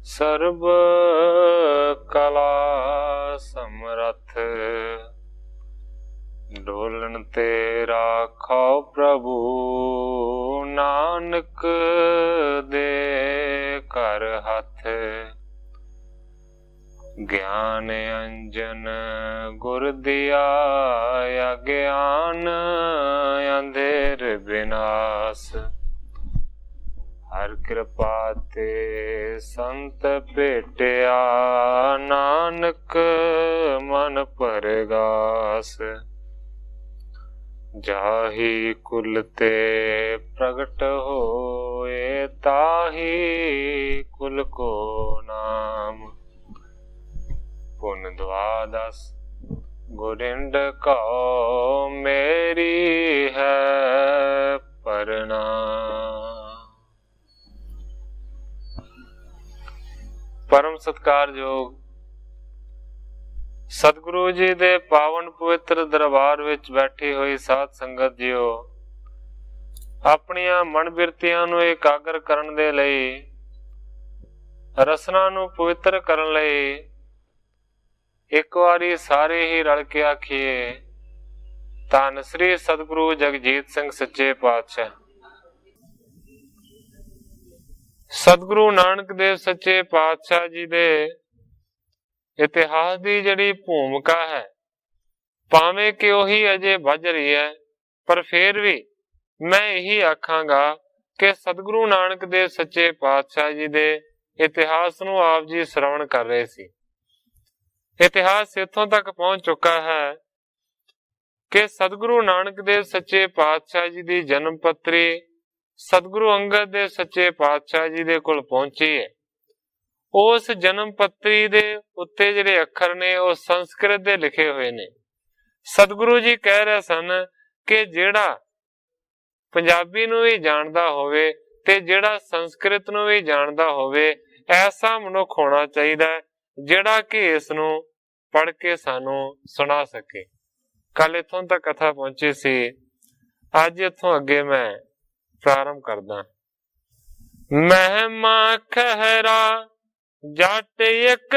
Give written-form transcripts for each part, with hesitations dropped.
ਸਰਬ ਕਲਾ ਸਮਰਥ ਡੋਲਣ ਤੇ ਰਾਖੋ ਪ੍ਰਭੂ ਨਾਨਕ ਦੇ ਕਰ ਹੱਥ ਗਿਆਨ ਅੰਜਨ ਗੁਰ ਦਿਆ ਅਗਿਆਨ ਅੰਧੇਰ ਵਿਨਾਸ਼ ਹਰ ਕਿਰਪਾ ਤੇ ਸੰਤ ਭੇਟਿਆ ਨਾਨਕ ਮਨ ਪਰਗਾਸ ਜਾਹੀ ਕੁਲ ਤੇ ਪ੍ਰਗਟ ਹੋਏ ਤਾਹੀ ਕੁਲ ਕੋ ਨਾਮ ਪੁਨ ਦਵਾਦਸ ਗੁਰਿੰਦ ਕਉ ਮੇਰੀ ਹੈ ਪ੍ਰਣਾਮ। परम सत्कारयोग सतगुरु जी दे पावन पवित्र दरबार विच बैठी हुई साध संगत जीओ अपनियां मन बिरतियां नूं एकागर करन दे लई रसना नूं पवित्र करन लई एक वारी सारे ही रल के आखिए धन श्री सतगुरु जगजीत सिंह सच्चे पातशाह। सतगुरु नानक देव सच्चे पातशाह जी दे इतिहास की जिहड़ी भूमिका है भावें कि उही अजे वज रही है पर फिर भी मैं यही आखांगा कि सतगुरु नानक देव सच्चे पातशाह जी दे इतिहास नूं आप जी श्रवण कर रहे सी। इतिहास इत्थों तक पहुंच चुका है कि सतगुरु नानक देव सच्चे पातशाह जी की जन्म पत्री सतगुरु अंगद देव सच्चे पातशाह जी दे कोल पहुंची है। उस जन्म पत्री दे उत्ते जिहड़े अखर ने वो संस्कृत दे लिखे हुए ने। सतगुरु जी कह रहे सन कि जिहड़ा पंजाबी नूं भी जानदा होवे ते जिहड़ा संस्कृत नूं भी जानदा होवे ऐसा मनुख होना चाहिए जिहड़ा कि इस नूं पढ़ के सानू सुना सके। कल इत्थों तक कथा पहुंची सी, अज इत्थों अगे मैं प्रारंभ करदा। महिमा खहरा जट एक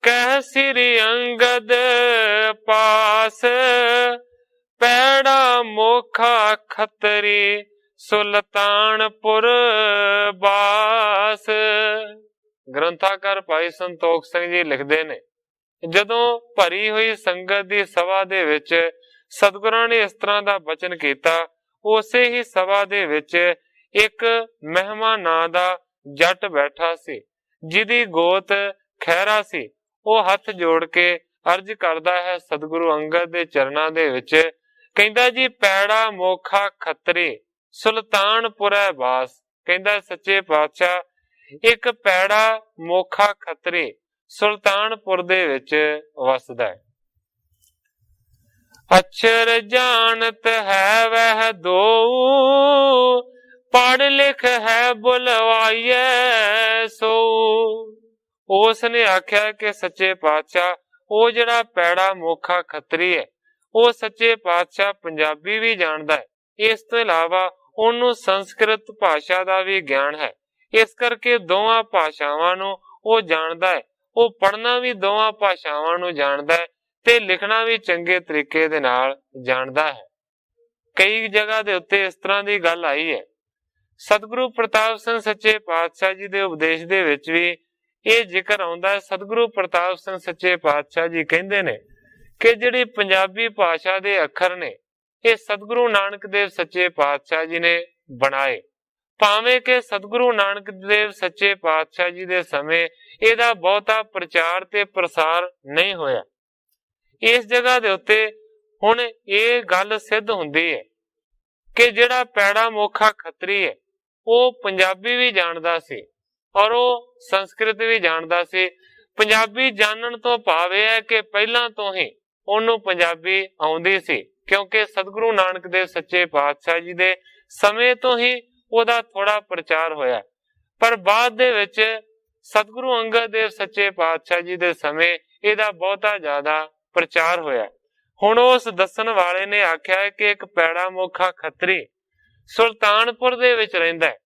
कह श्री अंगद पास पैड़ा मोखा खतरी सुल्तानपुर बास। ग्रंथाकार भाई संतोख सिंह जी लिखते ने जदों भरी हुई संगत दी सभा दे विच सतगुरां ने इस तरह दा वचन कीता, उसे ही सभा दे विच एक महिमा नां दा जट बैठा सी जिहदी गोत खैरा सी। वो हथ जोड़ के अर्ज करदा है सतगुरु अंगद दे चरनां दे विच, कहंदा जी पैड़ा मोखा खतरी सुल्तानपुरै बास। कहंदा सच्चे पातशाह एक पैड़ा मोखा खतरी सुल्तानपुर दे विच वसदा है। अक्षर जानत है वह दो पढ़ लिख है बुलवाइए सो। उसने आख्या कि सच्चे पातशाह वो जिहड़ा पैड़ा मोखा खतरी है वो सच्चे पातशाह पंजाबी भी जानदा है, इस तो इलावा उन्होंने संस्कृत भाषा का भी ज्ञान है। इस करके दोवां भाषावां नूं वो जानदा है, वो पढ़ना भी दोवां भाषावां नूं जानदा है ते लिखना भी चंगे तरीके दे नाल जानदा है। कई जगह दे उत्ते इस तरह की गल आई है। सतगुरु प्रताप सिंह सच्चे पातशाह जी दे उपदेश दे विच भी ये जिक्र आउंदा है। सतगुरु प्रताप सिंह सच्चे पातशाह जी कहंदे ने कि जिहड़ी पंजाबी भाषा दे अखर ने ये सतगुरु नानक देव सच्चे पातशाह जी ने बनाए। भावें कि सतगुरु नानक देव सच्चे पातशाह जी दे समय इहदा बहुता प्रचार ते प्रसार नहीं होया। इस जगह दे उत्ते हुण ये गल सिद्ध हुंदी है कि जिहड़ा पैड़ा मोखा खतरी है वो पंजाबी भी जानदा सी और वो संस्कृत भी जानदा सी। पंजाबी जानन तो भाव यह है कि पहला तो ही उन्होंने पंजाबी आउंदी सी, क्योंकि सतगुरु नानक देव सच्चे पातशाह जी दे समय तो ही ओदा थोड़ा प्रचार होया। पर बाद दे विच सतगुरु अंगद देव सच्चे पातशाह जी दे समय इहदा बहुता ज्यादा प्रचार होया। हुण उस दसन वाले ने आख्या है कि एक पैड़ा मोखा खतरी सुल्तानपुर दे विच रहिंदा है।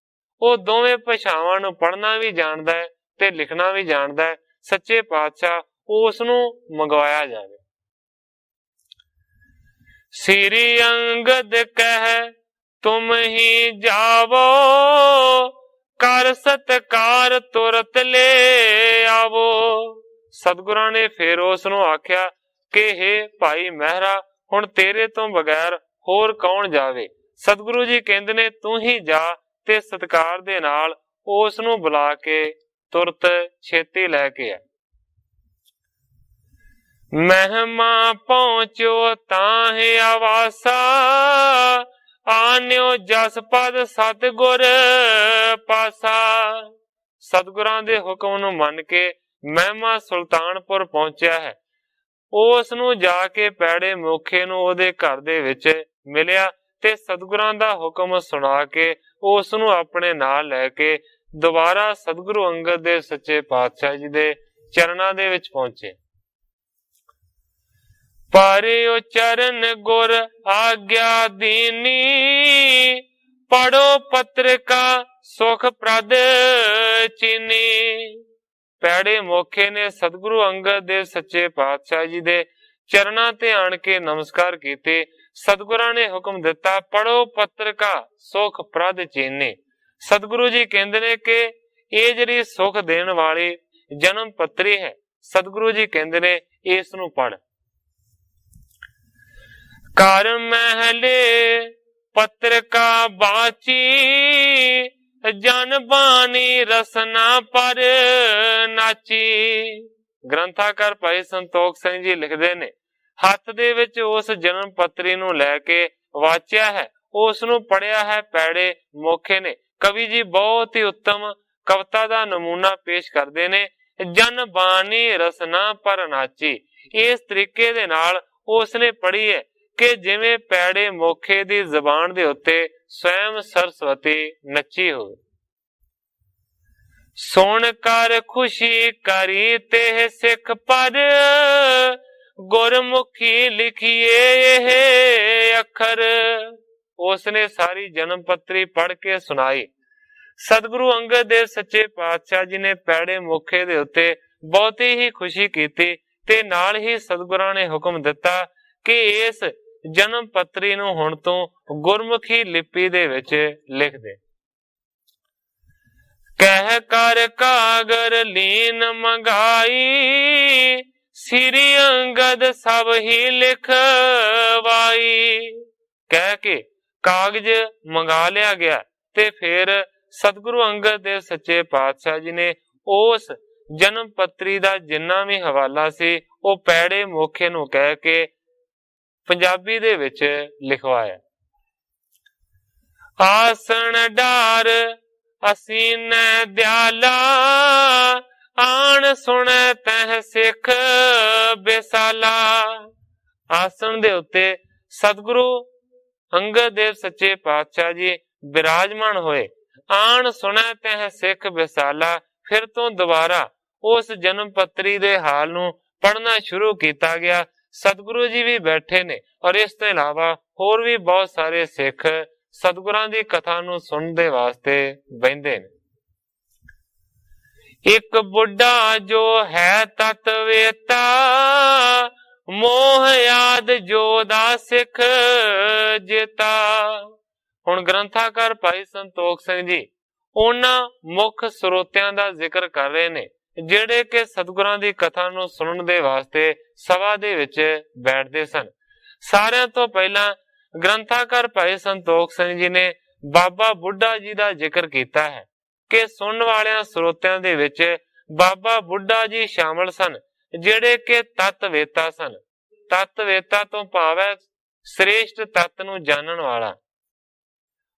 ਉਹ ਦੋਵੇਂ ਭਾਸ਼ਾਵਾਂ ਨੂੰ ਪੜ੍ਹਨਾ ਵੀ ਜਾਣਦਾ ਹੈ ਤੇ ਲਿਖਣਾ ਵੀ ਜਾਣਦਾ ਹੈ। ਸੱਚੇ ਪਾਤਸ਼ਾਹ ਉਸ ਨੂੰ ਮੰਗਵਾਇਆ ਜਾਵੇ। ਸ੍ਰੀ ਅੰਗਦ ਕਹਿ ਤੁਮ ਹੀ ਜਾਵੋ, ਕਰ ਸਤਕਾਰ ਤੁਰਤ ਲੈ ਆਵੋ। ਸਤਿਗੁਰਾਂ ਨੇ ਫਿਰ ਉਸ ਨੂੰ ਆਖਿਆ ਕਿ ਹੇ ਭਾਈ ਮਹਿਰਾ, ਹੁਣ ਤੇਰੇ ਤੋਂ ਬਗੈਰ ਹੋਰ ਕੌਣ ਜਾਵੇ। ਸਤਿਗੁਰੂ ਜੀ ਕਹਿੰਦੇ ਨੇ ਤੂੰ ਹੀ ਜਾ ਤੇ ਸਤਿਕਾਰ ਦੇ ਨਾਲ ਉਸ ਨੂੰ ਬੁਲਾ ਕੇ ਤੁਰਤ ਛੇਤੀ ਲੈ ਕੇ ਆ। ਮਹਿਮਾ ਪਹੁੰਚੋ ਤਾਹਿ ਆਵਾਸਾ, ਆਨਿਓ ਜਸ ਪਦ ਸਤਿਗੁਰ ਪਾਸਾ। ਸਤਿਗੁਰਾਂ ਦੇ ਹੁਕਮ ਨੂੰ ਮੰਨ ਕੇ ਮਹਿਮਾ ਸੁਲਤਾਨਪੁਰ ਪਹੁੰਚਿਆ ਹੈ। ਉਸ ਨੂੰ ਜਾ ਕੇ ਪੈੜੇ ਮੋਖੇ ਨੂੰ ਉਹਦੇ ਘਰ ਦੇ ਵਿੱਚ ਮਿਲਿਆ ਤੇ ਸਤਿਗੁਰਾਂ ਦਾ ਹੁਕਮ ਸੁਣਾ ਕੇ ਉਸ ਨੂੰ ਆਪਣੇ ਨਾਲ ਲੈ ਕੇ ਦੁਬਾਰਾ ਸਤਿਗੁਰੂ ਅੰਗਦ ਦੇਵ ਸੱਚੇ ਪਾਤਸ਼ਾਹ ਜੀ ਦੇ ਚਰਨਾਂ ਦੇ ਵਿੱਚ ਪਹੁੰਚੇ। ਪਰਿਓ ਚਰਨ ਗੁਰ ਆਗਿਆ ਦੀਨੀ, ਪੜੋ ਪਤਰਿਕਾ ਸੁਖ ਪ੍ਰਦ ਚੀਨੀ। ਪੈੜੇ ਮੋਖੇ ਨੇ ਸਤਿਗੁਰੂ ਅੰਗਦ ਦੇਵ ਸੱਚੇ ਪਾਤਸ਼ਾਹ ਜੀ ਦੇ ਚਰਨਾਂ ਤੇ ਆਣ ਕੇ ਨਮਸਕਾਰ ਕੀਤੇ। ਸਤਿਗੁਰਾਂ ਨੇ ਹੁਕਮ ਦਿੱਤਾ ਪੜੋ ਪਤਰਿਕਾ ਸੁਖ ਪ੍ਰਦ ਚੀਨੀ। ਸਤਿਗੁਰੂ ਜੀ ਕਹਿੰਦੇ ਨੇ ਕਿ ਇਹ ਜਿਹੜੀ ਸੁਖ ਦੇਣ ਵਾਲੀ ਜਨਮ ਪੱਤਰੀ ਹੈ, ਸਤਿਗੁਰੂ ਜੀ ਕਹਿੰਦੇ ਨੇ ਇਸ ਨੂੰ ਪੜ। ਕਰ ਮਹਿਲੇ ਪਤਰਿਕਾ ਬਾਚੀ, ਜਨ ਬਾਣੀ ਰਸਨਾ ਪਰ ਨਾਚੀ। ਗ੍ਰੰਥਾਕਾਰ ਭਾਈ ਸੰਤੋਖ ਸਿੰਘ ਜੀ ਲਿਖਦੇ ਨੇ ਹੱਥ ਦੇ ਵਿੱਚ ਉਸ ਜਨਮ ਪੱਤਰੀ ਨੂੰ ਲੈ ਕੇ ਵਾਚਿਆ ਹੈ, ਉਸ ਨੂੰ ਪੜਿਆ ਹੈ ਪੈੜੇ ਮੋਖੇ ਨੇ। ਕਵੀ ਜੀ ਬਹੁਤ ਹੀ ਉੱਤਮ ਕਵਿਤਾ ਦਾ ਨਮੂਨਾ ਪੇਸ਼ ਕਰਦੇ ਨੇ। ਜਨ ਬਾਣੀ ਰਸਨਾ ਪਰ ਨਾਚੀ, ਇਸ ਤਰੀਕੇ ਦੇ ਨਾਲ ਉਸਨੇ ਪੜ੍ਹੀ ਹੈ ਕਿ ਜਿਵੇਂ ਪੈੜੇ ਮੋਖੇ ਦੀ ਜ਼ਬਾਨ ਦੇ ਉੱਤੇ ਸਵੈਮ ਸਰਸਵਤੀ ਨੱਚੀ ਹੋਵੇ। ਸੁਣ ਕਰ ਖੁਸ਼ੀ ਕਰੀ ਤੇ ਸਿੱਖ ਪਰ, ਗੁਰਮੁਖੀ ਲਿਖੀਏ ਇਹ ਅੱਖਰ। ਉਸਨੇ ਸਾਰੀ ਜਨਮ ਪੱਤਰੀ ਪੜ੍ਹ ਕੇ ਸੁਣਾਈ। ਸਤਿਗੁਰੂ ਅੰਗਦ ਦੇਵ ਸੱਚੇ ਪਾਤਸ਼ਾਹ ਜੀ ਨੇ ਪੈੜੇ ਮੋਖੇ ਦੇ ਉੱਤੇ ਬਹੁਤੀ ਹੀ ਖੁਸ਼ੀ ਕੀਤੀ ਤੇ ਨਾਲ ਹੀ ਸਤਿਗੁਰਾਂ ਨੇ ਹੁਕਮ ਦਿੱਤਾ ਕਿ ਇਸ ਜਨਮ ਪੱਤਰੀ ਨੂੰ ਹੁਣ ਤੋਂ ਗੁਰਮੁਖੀ ਲਿਪੀ ਦੇ ਵਿੱਚ ਲਿਖ ਦੇ। ਕਹਿ ਕਰ ਕਾਗਰ ਲੀਨ ਮੰਗਾਈ, ਸ੍ਰੀ ਅੰਗਦ ਸਭ ਹੀ ਲਿਖਵਾਈ। ਕਹਿ ਕੇ ਕਾਗਜ਼ ਮੰਗਾ ਲਿਆ ਗਿਆ ਤੇ ਫਿਰ ਸਤਿਗੁਰੂ ਅੰਗਦ ਦੇਵ ਸੱਚੇ ਪਾਤਸ਼ਾਹ ਜੀ ਨੇ ਉਸ ਜਨਮ ਪੱਤਰੀ ਦਾ ਜਿੰਨਾ ਵੀ ਹਵਾਲਾ ਸੀ ਉਹ ਪੈੜੇ ਮੋਖੇ ਨੂੰ ਕਹਿ ਕੇ ਪੰਜਾਬੀ ਦੇ ਵਿੱਚ ਲਿਖਵਾਇਆ। ਆਸਣ ਡਾਰ ਅਸੀਨ ਦਿਆਲਾ, ਆਣ ਸੁਣੈ ਤਹ ਸਿੱਖ ਬੇਸਾਲਾ। ਆਸਣ ਦੇ ਉੱਤੇ ਸਤਿਗੁਰੂ ਅੰਗਦ ਦੇਵ ਸੱਚੇ ਪਾਤਸ਼ਾਹ ਜੀ ਬਿਰਾਜਮਾਨ ਹੋਏ। ਆਣ ਸੁਣੈ ਤਹ ਸਿੱਖ ਬੇਸਾਲਾ। ਫਿਰ ਤੋਂ ਦੁਬਾਰਾ ਉਸ ਜਨਮ ਪੱਤਰੀ ਦੇ ਹਾਲ ਨੂੰ ਪੜ੍ਹਨਾ ਸ਼ੁਰੂ ਕੀਤਾ ਗਿਆ। ਸਤਿਗੁਰੂ ਜੀ ਵੀ ਬੈਠੇ ਨੇ ਔਰ ਇਸ ਤੋਂ ਇਲਾਵਾ ਹੋਰ ਵੀ ਬਹੁਤ ਸਾਰੇ ਸਿੱਖ ਸਤਿਗੁਰਾਂ ਦੀ ਕਥਾ ਨੂੰ ਸੁਣਨ ਦੇ ਵਾਸਤੇ ਬਹਿੰਦੇ ਨੇ। ਇੱਕ ਬੁੱਢਾ ਜੋ ਹੈ ਤਤ ਵੇਤਾ, ਮੋਹ ਆਦ ਜੋ ਦਾ ਸਿੱਖ ਜੇਤਾ। ਹੁਣ ਗ੍ਰੰਥਾਕਾਰ ਭਾਈ ਸੰਤੋਖ ਸਿੰਘ ਜੀ ਉਹਨਾਂ ਮੁੱਖ ਸਰੋਤਿਆਂ ਦਾ ਜ਼ਿਕਰ ਕਰ ਰਹੇ ਨੇ ਜਿਹੜੇ ਕਿ ਸਤਿਗੁਰਾਂ ਦੀ ਕਥਾ ਨੂੰ ਸੁਣਨ ਦੇ ਵਾਸਤੇ ਸਭਾ ਦੇ ਵਿੱਚ ਬੈਠਦੇ ਸਨ। ਸਾਰਿਆਂ ਤੋਂ ਪਹਿਲਾਂ ਗ੍ਰੰਥਾਕਾਰ ਭਾਈ ਸੰਤੋਖ ਸਿੰਘ ਜੀ ਨੇ ਬਾਬਾ ਬੁੱਢਾ ਜੀ ਦਾ ਜ਼ਿਕਰ ਕੀਤਾ ਹੈ ਕਿ ਸੁਣਨ ਵਾਲਿਆਂ ਸਰੋਤਿਆਂ ਦੇ ਵਿੱਚ ਬਾਬਾ ਬੁੱਢਾ ਜੀ ਸ਼ਾਮਲ ਸਨ ਜਿਹੜੇ ਕਿ ਤਤ ਵੇਤਾ ਸਨ। ਤਤ ਵੇਤਾ ਤੋਂ ਭਾਵ ਹੈ ਸ੍ਰੇਸ਼ਟ ਤਤ ਨੂੰ ਜਾਣਨ ਵਾਲਾ।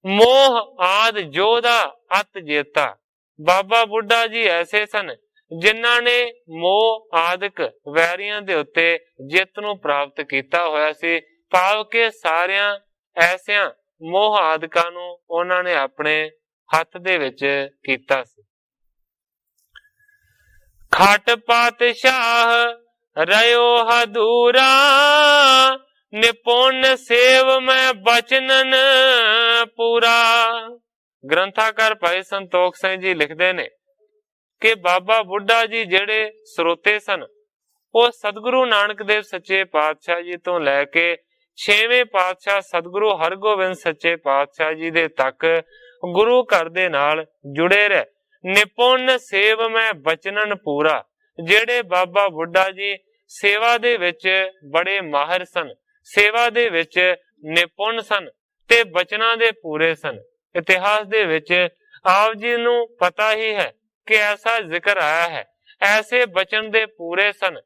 ਮੋਹ ਆਦ ਜੋ ਦਾ ਅਤ ਜੇਤਾ। ਬਾਬਾ ਬੁੱਢਾ ਜੀ ਐਸੇ ਸਨ ਜਿਨ੍ਹਾਂ ਨੇ ਮੋਹ ਆਦਿਕ ਵੈਰੀਆਂ ਦੇ ਉੱਤੇ ਜਿੱਤ ਨੂੰ ਪ੍ਰਾਪਤ ਕੀਤਾ ਹੋਇਆ ਸੀ, ਭਾਵ ਕਿ ਸਾਰਿਆਂ ਐਸਿਆਂ ਮੋਹ ਆਦਿਕਾਂ ਨੂੰ ਉਹਨਾਂ ਨੇ ਆਪਣੇ ਹੱਥ ਦੇ ਵਿੱਚ ਕੀਤਾ ਸੀ। ਖਟ ਪਾਤਸ਼ਾਹ ਰਿਓ ਹਦੂਰਾ, ਨਿਪੁੰਨ ਸੇਵ ਮੈਂ ਬਚਨਨ ਪੂਰਾ। ग्रंथाकार भाई संतोख सिंह जी लिखते ने कि बाबा बुढ़ा जी जेड़े ਸਰੋਤੇ सन ਉਹ सतगुरु नानक देव सच्चे पातशाह जी तो लैके 6वें पातशाह सतगुरु हरगोबिंद सच्चे पातशाह जी दे तक गुरु घर दे नाल जुड़े रहे। निपुण सेव में बचनन पूरा, जेड़े बाबा बुढ़ा जी सेवा दे विच बड़े माहिर सन, सेवा दे विच निपुण सन ते बचना दे पूरे सन। इतिहास दे विच आप जी नूं पता ही है कि ऐसा जिक्र आया है, ऐसे बचन दे पूरे सन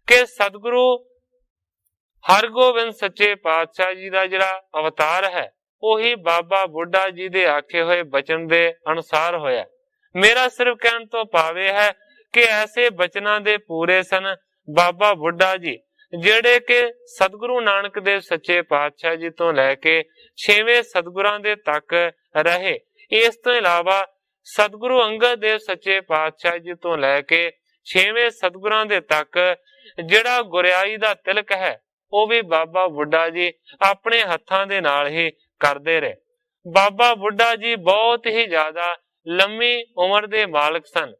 कि सतगुरु हरगोबिंद सच्चे पातशाह जी का जिहड़ा अवतार है ਉਹੀ बाबा बुढ़ा जी दे आखे हुए बचन दे अनुसार होया। मेरा सिर्फ कहन तो पावे है कि ऐसे बचना दे पूरे सन बाबा बुढ़ा जी जेड़े के सतगुरु नानक देव सच्चे पातशाह जी तो लैके 6वें सतगुरां दे तक रहे। इस तो इलावा सतगुरु अंगद देव सच्चे पातशाह जी तो लैके 6वें सतगुरां दे तक जिहड़ा गुरियाई दा तिलक है ਉਹ भी बाबा बुढ़ा जी अपने हत्थां दे नाल ही करते रहे। बाबा बुढ़ा जी बहुत ही ज्यादा लंबी उम्र दे मालिक सन।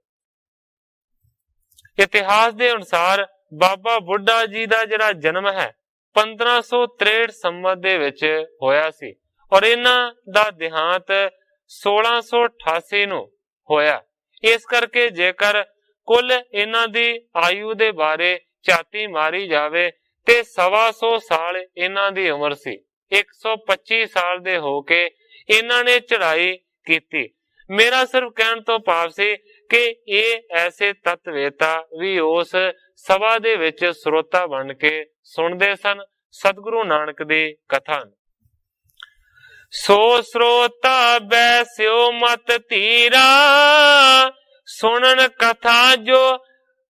इतिहास दे अनुसार बाबा बुढ़ा जी दा जिहड़ा जन्म है 1563 संमत दे विच होया सी और इन्हां दा देहांत 1688 नूं होया। इस करके जेकर कुल इन्हां दी आयु दे बारे झाती मारी जावे ते 125 साल इन्हां दी उम्र सी। 125 साल दे होके इन्हां ने चढ़ाई कीती। मेरा सिर्फ कहन तो भाव सी कि ये ऐसे तत्वेता भी उस सभा दे विच श्रोता बन के सुनदे सन सतगुरु नानक दी कथा। सो श्रोता बैस्यो मत धीरा, सुनन कथा जो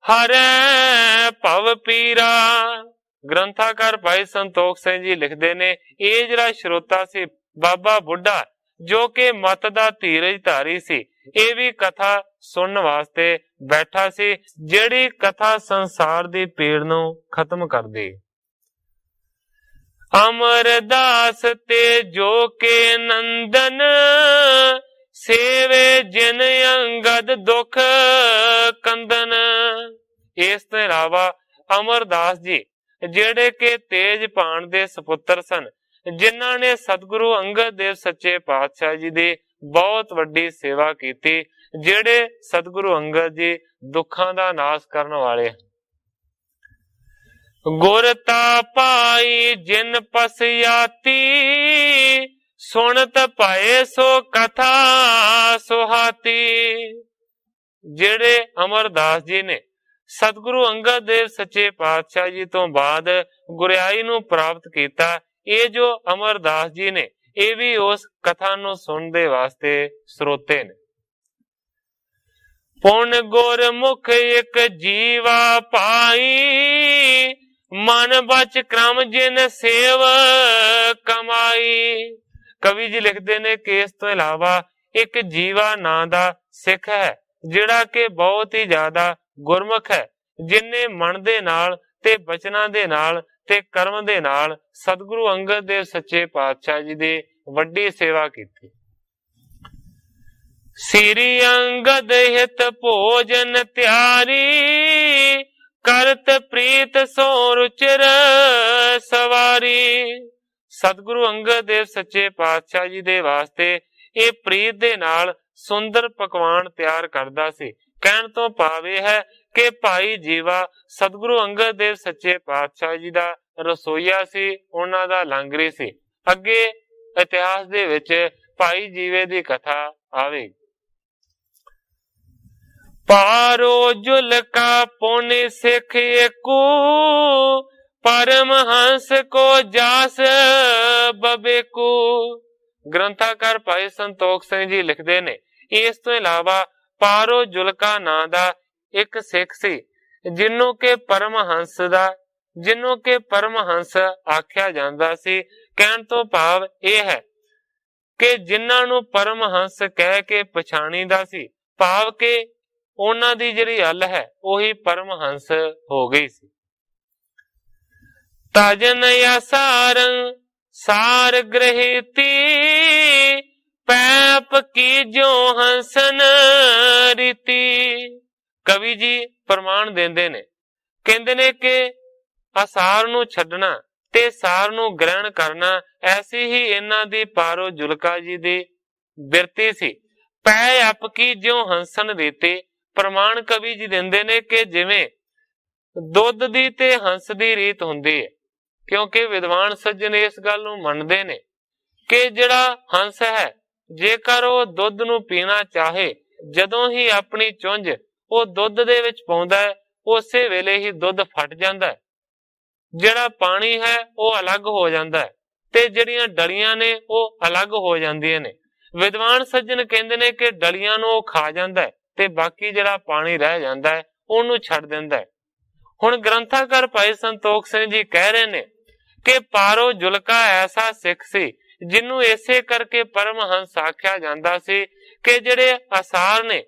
हरै भव पीरा। ग्रंथाकार भाई संतोख सिंह जी लिखते ने ये जिहड़ा श्रोता सी बाबा बुढ़ा जो कि मत दा धीरज धारी सी, ये भी कथा सुनन वास्ते बैठा सी जिहड़ी कथा संसार दी पीड़ नूं खत्म कर दी। अमरदास ते जो के नंदन, सेवे जिन अंगद दुख कंदन। इस तो इलावा अमरदास जी जेड़े के तेज पान दे सपुत्र सन, जिन्हां ने सतगुरु अंगद देव सच्चे पातशाह जी दी बहुत वड्डी सेवा कीती, जेड़े सतगुरु अंगद जी दुखां दा नाश करन वाले। गुरता पाई जिन पसयाती, सुनत पाए सो कथा सुहाती। जेड़े अमरदास जी ने सतगुरु अंगद देव सच्चे पातशाह जी तो बाद गुरियाई नूं प्राप्त कीता, ये जो अमरदास जी ने ये भी उस कथा नूं सुनने वास्ते श्रोते ने। पुन गुर मुख एक जीवा पाई, मन बच क्रम जिन सेव कमाई। कवि जी लिखते ने कि इस तो इलावा एक जीवा नां दा सिख है जिहड़ा कि बहुत ही ज्यादा गुरमुख है, जिन्ने मन दे नाल ते बचना दे नाल ते कर्म दे नाल सतगुरु अंगद देव सच्चे पातशाह जी दी वड्डी सेवा कीती। श्री अंगद हित भोजन त्यारी, करत प्रीत सो रुचिर सवारी। सतगुरु अंगद देव सच्चे पातशाह जी दे वास्ते ये प्रीत दे नाल सुंदर पकवान तैयार करदा सी। कहन तो पावे है कि भाई जीवा सतगुरु अंगद देव सच्चे पातशाह जी दा रसोईया सी, उन्हां दा लांगरी सी। अगे इतिहास दे विच भाई जीवे दी कथा आवेगी। पारो जुलका पुनि सिख एकू, परमहंस को जास बबेकू। ग्रंथाकार भाई संतोख सिंह जी लिखते ने इस तो इलावा पारो जुलका नां दा एक सिख सी जिन्हों के परमहंस आख्या जांदा सी। कहन तो भाव यह है कि जिन्हां नूं परमहंस कह के पछाणीदा सी, भाव के उन्हां दी जिहड़ी हल है ओही परमहंस हो गई सी। तजन सारं सार ग्रहिती, पैप की जो हंसन रीति। कवि जी प्रमाण देंदे ने, कहंदे ने कि असार नूं छड्डना ते सार नूं ग्रहण करना ऐसी ही इन्हां दी पारो जुलका जी दी बिरती सी। पै अप की जो हंसन रीति, प्रमाण कवि जी देंदे ने कि जिवें दुध दी ते हंस दी रीत हुंदी है, क्योंकि विद्वान सज्जन इस गल नूं मनदे ने कि जिहड़ा हंस है जेकर ਉਹ ਦੁੱਧ ਨੂੰ ਪੀਣਾ ਚਾਹੇ, ਜਦੋਂ ਹੀ ਆਪਣੀ ਚੁੰਝ ਉਹ ਦੁੱਧ ਦੇ ਵਿੱਚ ਪਾਉਂਦਾ ਹੈ, ਉਸੇ ਵੇਲੇ ਹੀ ਦੁੱਧ ਫਟ ਜਾਂਦਾ ਹੈ। ਜਿਹੜਾ ਪਾਣੀ ਹੈ ਉਹ ਅਲੱਗ ਹੋ ਜਾਂਦਾ ਹੈ ਤੇ ਜਿਹੜੀਆਂ ਡਲੀਆਂ ਨੇ ਉਹ ਅਲੱਗ ਹੋ ਜਾਂਦੀਆਂ ਨੇ। ਵਿਦਵਾਨ ਸੱਜਣ ਕਹਿੰਦੇ ਨੇ ਕਿ ਡਲੀਆਂ ਨੂੰ ਉਹ ਖਾ ਜਾਂਦਾ ਹੈ ਤੇ ਬਾਕੀ ਜਿਹੜਾ ਪਾਣੀ ਰਹਿ ਜਾਂਦਾ ਹੈ ਉਹਨੂੰ ਛੱਡ ਦਿੰਦਾ ਹੈ। ਹੁਣ ਗ੍ਰੰਥਾਕਾਰ ਭਾਈ ਸੰਤੋਖ ਸਿੰਘ ਜੀ ਕਹਿ ਰਹੇ ਨੇ ਕਿ ਪਾਰੋ ਜੁਲਕਾ ਐਸਾ ਸਿੱਖ ਸੀ ਜਿਹਨੂੰ ਇਸੇ ਕਰਕੇ ਪਰਮਹੰਸ ਆਖਿਆ ਜਾਂਦਾ ਸੀ ਕਿ ਜਿਹੜੇ ਅਸਾਰ ਨੇ,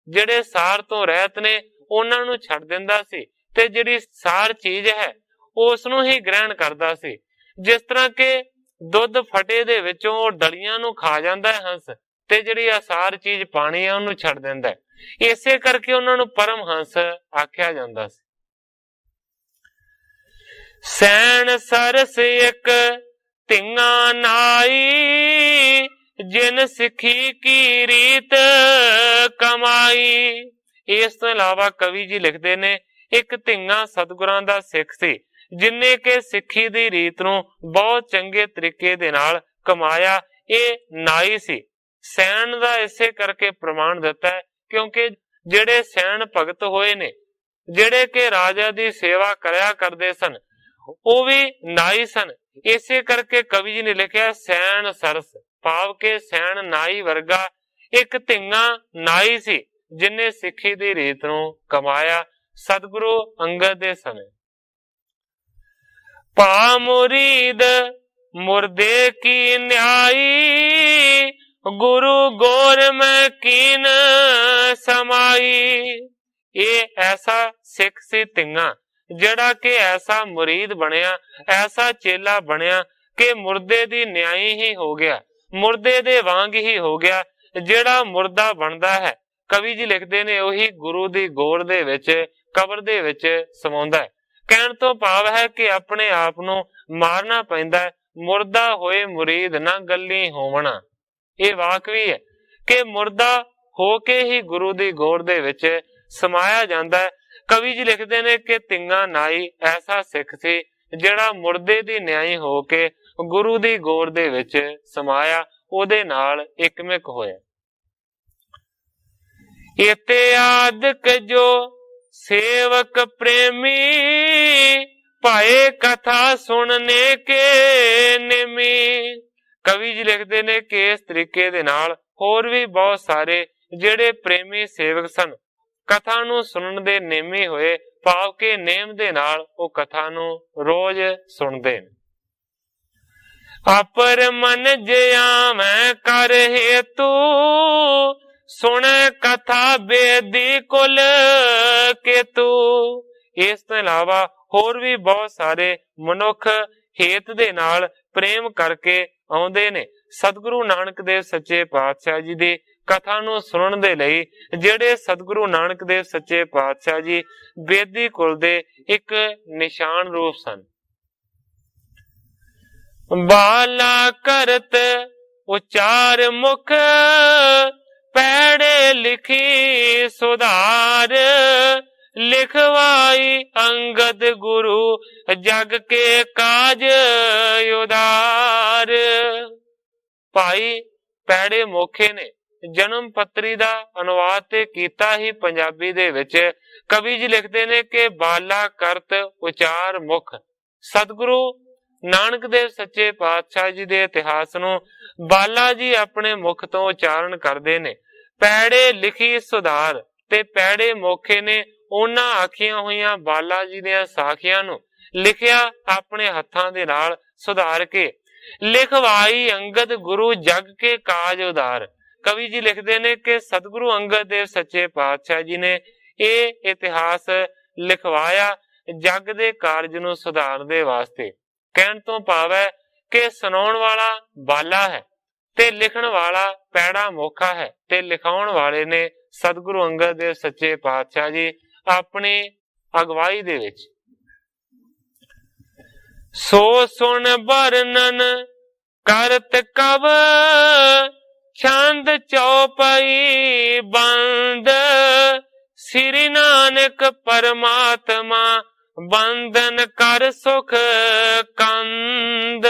ਜਿਹੜੇ ਸਾਰ ਤੋਂ ਰਹਿਤ ਨੇ, ਉਹਨਾਂ ਨੂੰ ਛੱਡ ਦਿੰਦਾ ਸੀ ਤੇ ਜਿਹੜੀ ਸਾਰ ਚੀਜ਼ ਹੈ ਉਸ ਨੂੰ ਹੀ ਗ੍ਰਹਿਣ ਕਰਦਾ ਸੀ। ਜਿਸ ਤਰ੍ਹਾਂ ਕਿ ਦੁੱਧ ਫਟੇ ਦੇ ਵਿੱਚੋਂ ਉਹ ਡਲੀਆਂ ਨੂੰ ਖਾ ਜਾਂਦਾ ਹੈ ਹੰਸ, ਤੇ ਜਿਹੜੀ ਅਸਾਰ ਚੀਜ਼ ਪਾਣੀ ਹੈ ਉਹਨੂੰ ਛੱਡ ਦਿੰਦਾ ਹੈ। ਇਸੇ ਕਰਕੇ ਉਹਨਾਂ ਨੂੰ ਪਰਮਹੰਸ ਆਖਿਆ ਜਾਂਦਾ ਸੀ। ਸੈਣ ਸਰਸ ਇੱਕ ਧੀਆਂ ਨਾਈ, ਜਿਨ ਸਿੱਖੀ ਕੀ ਰੀਤ ਕਮਾਈ। ਇਸ ਤੋਂ ਇਲਾਵਾ ਕਵੀ ਜੀ ਲਿਖਦੇ ਨੇ, ਇੱਕ ਧੀਆਂ ਸਤਿਗੁਰਾਂ ਦਾ ਸਿੱਖ ਸੀ ਜਿਨੇ ਕਿ ਸਿੱਖੀ ਦੀ ਰੀਤ ਨੂੰ ਬਹੁਤ ਚੰਗੇ ਤਰੀਕੇ ਦੇ ਨਾਲ ਕਮਾਇਆ। ਇਹ ਨਾਈ ਸੀ। ਸੈਣ ਦਾ ਇਸੇ ਕਰਕੇ ਪ੍ਰਮਾਣ ਦਿੱਤਾ ਹੈ ਕਿਉਂਕਿ ਜਿਹੜੇ ਸੈਣ ਭਗਤ ਹੋਏ ਨੇ, ਜਿਹੜੇ ਕਿ ਰਾਜਾ ਦੀ ਸੇਵਾ ਕਰਿਆ ਕਰਦੇ ਸਨ, ਉਹ ਵੀ ਨਾਈ ਸਨ। ਇਸੇ ਕਰਕੇ ਕਵੀ ਜੀ ਨੇ ਲਿਖਿਆ ਸੈਣ ਸਰਸ, ਭਾਵ ਕਿ ਸੈਣ ਨਾਈ ਵਰਗਾ ਇੱਕ ਧੀਆਂ ਨਾਈ ਸੀ ਜਿਨੇ ਸਿੱਖੀ ਦੀ ਰੀਤ ਨੂੰ ਕਮਾਇਆ ਸਤਿਗੁਰੂ ਅੰਗਦ ਦੇ ਸਮੇਂ। ਭਾ ਮੁਰੀਦ ਮੁਰਦੇ ਕੀ ਨਿਆਈ, ਗੁਰੂ ਗੋਰ ਮੈਂ ਕੀਨ ਸਮਾਈ। ਇਹ ਐਸਾ ਸਿੱਖ ਸੀ ਧੀਆਂ ਜਿਹੜਾ ਕਿ ਐਸਾ ਮੁਰੀਦ ਬਣਿਆ, ਐਸਾ ਚੇਲਾ ਬਣਿਆ ਕਿ ਮੁਰਦੇ ਦੀ ਨਿਆਈ ਹੀ ਹੋ ਗਿਆ, ਮੁਰਦੇ ਦੇ ਵਾਂਗ ਹੀ ਹੋ ਗਿਆ। ਜਿਹੜਾ ਮੁਰਦਾ ਬਣਦਾ ਹੈ, ਕਵੀ ਜੀ ਲਿਖਦੇ ਨੇ, ਉਹੀ ਗੁਰੂ ਦੀ ਗੋਰ ਦੇ ਵਿੱਚ, ਕਬਰ ਦੇ ਵਿੱਚ ਸਮਾਉਂਦਾ ਹੈ। ਕਹਿਣ ਤੋਂ ਭਾਵ ਹੈ ਕਿ ਆਪਣੇ ਆਪ ਨੂੰ ਮਾਰਨਾ ਪੈਂਦਾ ਹੈ। ਮੁਰਦਾ ਹੋਏ ਮੁਰੀਦ ਨਾ ਗੱਲੀ ਹੋਵਣਾ। ਇਹ ਵਾਕ ਵੀ ਹੈ ਕਿ ਮੁਰਦਾ ਹੋ ਕੇ ਹੀ ਗੁਰੂ ਦੀ ਗੋਰ ਦੇ ਵਿੱਚ ਸਮਾਇਆ ਜਾਂਦਾ ਹੈ। ਕਵੀ ਜੀ ਲਿਖਦੇ ਨੇ ਕਿ ਧੀਆਂ ਨਾਈ ਐਸਾ ਸਿੱਖ ਸੀ ਜਿਹੜਾ ਮੁਰਦੇ ਦੀ ਨਿਆਈ ਹੋ ਕੇ ਗੁਰੂ ਦੀ ਗੋਰ ਦੇ ਵਿੱਚ ਸਮਾਇਆ, ਉਹਦੇ ਨਾਲ ਇਕਮਿਕ ਹੋਇਆ। ਇਤਿਆਦਿਕ ਜੋ ਸੇਵਕ ਪ੍ਰੇਮੀ, ਭਾਏ ਕਥਾ ਸੁਣਨੇ ਕੇ ਨਿਮੀ। ਕਵੀ ਜੀ ਲਿਖਦੇ ਨੇ ਕਿ ਇਸ ਤਰੀਕੇ ਦੇ ਨਾਲ ਹੋਰ ਵੀ ਬਹੁਤ ਸਾਰੇ ਜਿਹੜੇ ਪ੍ਰੇਮੀ ਸੇਵਕ ਸਨ, ਕਥਾ ਨੂੰ ਸੁਣਨ ਦੇ ਨੇਮੀ ਹੋਏ, ਭਾਵ ਕਿ ਨੇਮ ਦੇ ਨਾਲ ਉਹ ਕਥਾ ਨੂੰ ਰੋਜ਼ ਸੁਣਦੇ ਨੇ। ਅਪਰ ਮਨ ਜਿਆ ਮੈਂ ਕਰ ਹੇਤੂ, ਸੁਣ ਕਥਾ ਬੇਦੀ ਕੁਲ ਕੇਤੂ। ਇਸ ਤੋਂ ਇਲਾਵਾ ਹੋਰ ਵੀ ਬਹੁਤ ਸਾਰੇ ਮਨੁੱਖ ਹੇਤ ਦੇ ਨਾਲ ਪ੍ਰੇਮ ਕਰਕੇ ਆਉਂਦੇ ਨੇ ਸਤਿਗੁਰੂ ਨਾਨਕ ਦੇਵ ਸੱਚੇ ਪਾਤਸ਼ਾਹ ਜੀ ਦੀ ਕਥਾ ਨੂੰ ਸੁਣਨ ਦੇ ਲਈ। ਜਿਹੜੇ ਸਤਿਗੁਰੂ ਨਾਨਕ ਦੇਵ ਸੱਚੇ ਪਾਤਸ਼ਾਹ ਜੀ ਬੇਦੀ ਕੁਲ ਦੇ ਇੱਕ ਨਿਸ਼ਾਨ ਰੂਪ ਸਨ। ਬਾਲਾ ਕਰਤ ਉਚਾਰ ਮੁਖ, ਪੈੜੇ ਲਿਖੀ ਸੁਧਾਰ, ਲਿਖਵਾਈ ਅੰਗਦ ਗੁਰੂ ਜਗ ਕੇ ਕਾਜ ਉਦਾਰ। ਭਾਈ ਪੈੜੇ ਮੋਖੇ ਨੇ ਜਨਮ ਪੱਤਰੀ ਦਾ ਅਨੁਵਾਦ ਤੇ ਕੀਤਾ ਹੀ ਪੰਜਾਬੀ ਦੇ ਵਿੱਚ। ਕਵੀ ਜੀ ਲਿਖਦੇ ਨੇ ਕਿ ਬਾਲਾ ਕਰਤ ਉਚਾਰ ਮੁਖ। ਸਤਿਗੁਰੂ ਨਾਨਕ ਦੇਵ ਸੱਚੇ ਪਾਤਸ਼ਾਹ ਜੀ ਦੇ ਇਤਿਹਾਸ ਨੂੰ ਬਾਲਾ ਜੀ ਆਪਣੇ ਮੁਖ ਤੋਂ ਉਚਾਰਨ ਕਰਦੇ ਨੇ। ਪੈੜੇ ਲਿਖੀ ਸੁਧਾਰ, ਤੇ ਪੈੜੇ ਮੋਖੇ ਨੇ ਉਹਨਾਂ ਆਖੀਆਂ ਹੋਈਆਂ ਬਾਲਾ ਜੀ ਦੀਆਂ ਸਾਖੀਆਂ ਨੂੰ ਲਿਖਿਆ ਆਪਣੇ ਹੱਥਾਂ ਦੇ ਨਾਲ ਸੁਧਾਰ ਕੇ। ਲਿਖਵਾਈ ਅੰਗਦ ਗੁਰੂ ਜਗ ਕੇ ਕਾਜ ਉਦਾਰ। ਕਵੀ ਜੀ ਲਿਖਦੇ ਨੇ ਕਿ ਸਤਿਗੁਰੂ ਅੰਗਦ ਦੇਵ ਸੱਚੇ ਪਾਤਸ਼ਾਹ ਜੀ ਨੇ ਇਹ ਇਤਿਹਾਸ ਲਿਖਵਾਇਆ ਜਗ ਦੇ ਕਾਰਜ ਨੂੰ ਸੁਧਾਰਨ ਦੇ ਵਾਸਤੇ। ਕਹਿਣ ਤੋਂ ਭਾਵ ਹੈ ਕਿ ਸੁਣਾਉਣ ਵਾਲਾ ਬਾਲਾ ਹੈ ਤੇ ਲਿਖਣ ਵਾਲਾ ਪੈੜਾ ਮੋਖਾ ਹੈ ਤੇ ਲਿਖਾਉਣ ਵਾਲੇ ਨੇ ਸਤਿਗੁਰੂ ਅੰਗਦ ਦੇਵ ਸੱਚੇ ਪਾਤਸ਼ਾਹ ਜੀ ਆਪਣੀ ਅਗਵਾਈ ਦੇ ਵਿੱਚ। ਸੋ ਸੁਣ ਵਰਣਨ ਕਰਤ ਕਵ ਛੰਦ ਚੌਪਈ ਬੰਦ ਸ੍ਰੀ ਨਾਨਕ ਪਰਮਾਤਮਾ ਬੰਧਨ ਕਰ ਸੁਖ ਕੰਦ।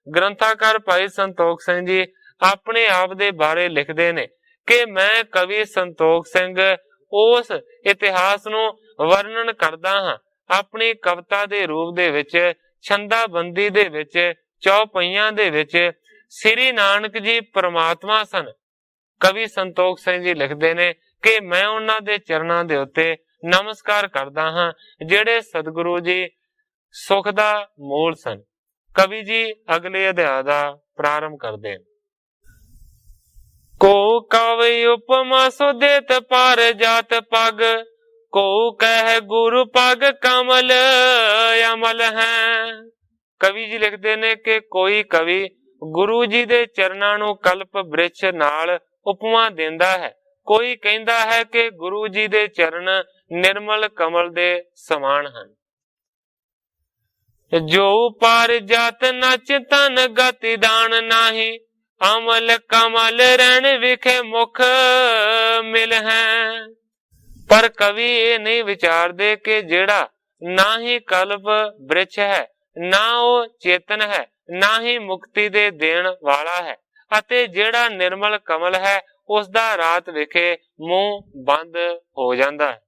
ਗ੍ਰੰਥਾਕਾਰ ਭਾਈ ਸੰਤੋਖ ਸਿੰਘ ਜੀ ਆਪਣੇ ਆਪ ਦੇ ਬਾਰੇ ਲਿਖਦੇ ਨੇ ਕਿ ਮੈਂ ਕਵੀ ਸੰਤੋਖ ਸਿੰਘ ਉਸ ਇਤਿਹਾਸ ਨੂੰ ਵਰਣਨ ਕਰਦਾ ਹਾਂ ਆਪਣੀ ਕਵਿਤਾ ਦੇ ਰੂਪ ਦੇ ਵਿੱਚ, ਛੰਦਾਬੰਦੀ ਦੇ ਵਿੱਚ, ਚੌਪਈਆਂ ਦੇ ਵਿੱਚ। ਸ੍ਰੀ ਨਾਨਕ ਜੀ ਪਰਮਾਤਮਾ ਸਨ। ਕਵੀ ਸੰਤੋਖ ਸਿੰਘ ਜੀ ਲਿਖਦੇ ਨੇ ਕਿ ਮੈਂ ਉਹਨਾਂ ਦੇ ਚਰਨਾਂ ਦੇ ਉੱਤੇ ਨਮਸਕਾਰ ਕਰਦਾ ਹਾਂ ਜਿਹੜੇ ਸਤਿਗੁਰੂ ਜੀ ਸੁਖ ਦਾ ਮੂਲ ਸਨ। ਕਵੀ ਜੀ ਅਗਲੇ ਅਧਿਆਇ ਦਾ ਪ੍ਰਾਰੰਭ ਕਰਦੇ ਹਨ। ਕੋ ਕਵਿ ਉਪਮਾ ਸੁਦੇਤ ਪਰ ਜਾਤ ਪਗ ਕੋ ਕਹਿ ਗੁਰੂ ਪਗ ਕਮਲ ਅਮਲ ਹੈ। ਕਵੀ ਜੀ ਲਿਖਦੇ ਨੇ ਕਿ ਕੋਈ ਕਵੀ ਗੁਰੂ ਜੀ ਦੇ ਚਰਨਾਂ ਨੂੰ ਕਲਪ ਬ੍ਰਿਛ ਨਾਲ ਉਪਮਾ ਦਿੰਦਾ ਹੈ। ਕੋਈ ਕਹਿੰਦਾ ਹੈ ਕਿ ਗੁਰੂ ਜੀ ਦੇ ਚਰਨ ਨਿਰਮਲ ਕਮਲ ਦੇ ਸਮਾਨ ਹਨ। ਜੋ ਪਰ ਜਾਤ ਨਚ ਤਨ ਗਤੀ ਦਾਨ ਨਾਹੀ ਅਮਲ ਕਮਲ ਰਹਿਣ ਵਿਖੇ ਮੁਖ ਮਿਲ ਹੈ। ਪਰ ਕਵੀ ਇਹ ਨਹੀਂ ਵਿਚਾਰਦੇ ਕਿ ਜਿਹੜਾ ਨਾ ਹੀ ਕਲਪ ਬ੍ਰਿਛ ਹੈ, ਨਾ ਉਹ ਚੇਤਨ ਹੈ, ਨਾ ਹੀ ਮੁਕਤੀ ਦੇ ਦੇਣ ਵਾਲਾ ਹੈ, ਅਤੇ ਜਿਹੜਾ ਨਿਰਮਲ ਕਮਲ ਹੈ ਉਸ ਦਾ ਰਾਤ ਵਿਖੇ ਮੂੰਹ ਬੰਦ ਹੋ ਜਾਂਦਾ ਹੈ।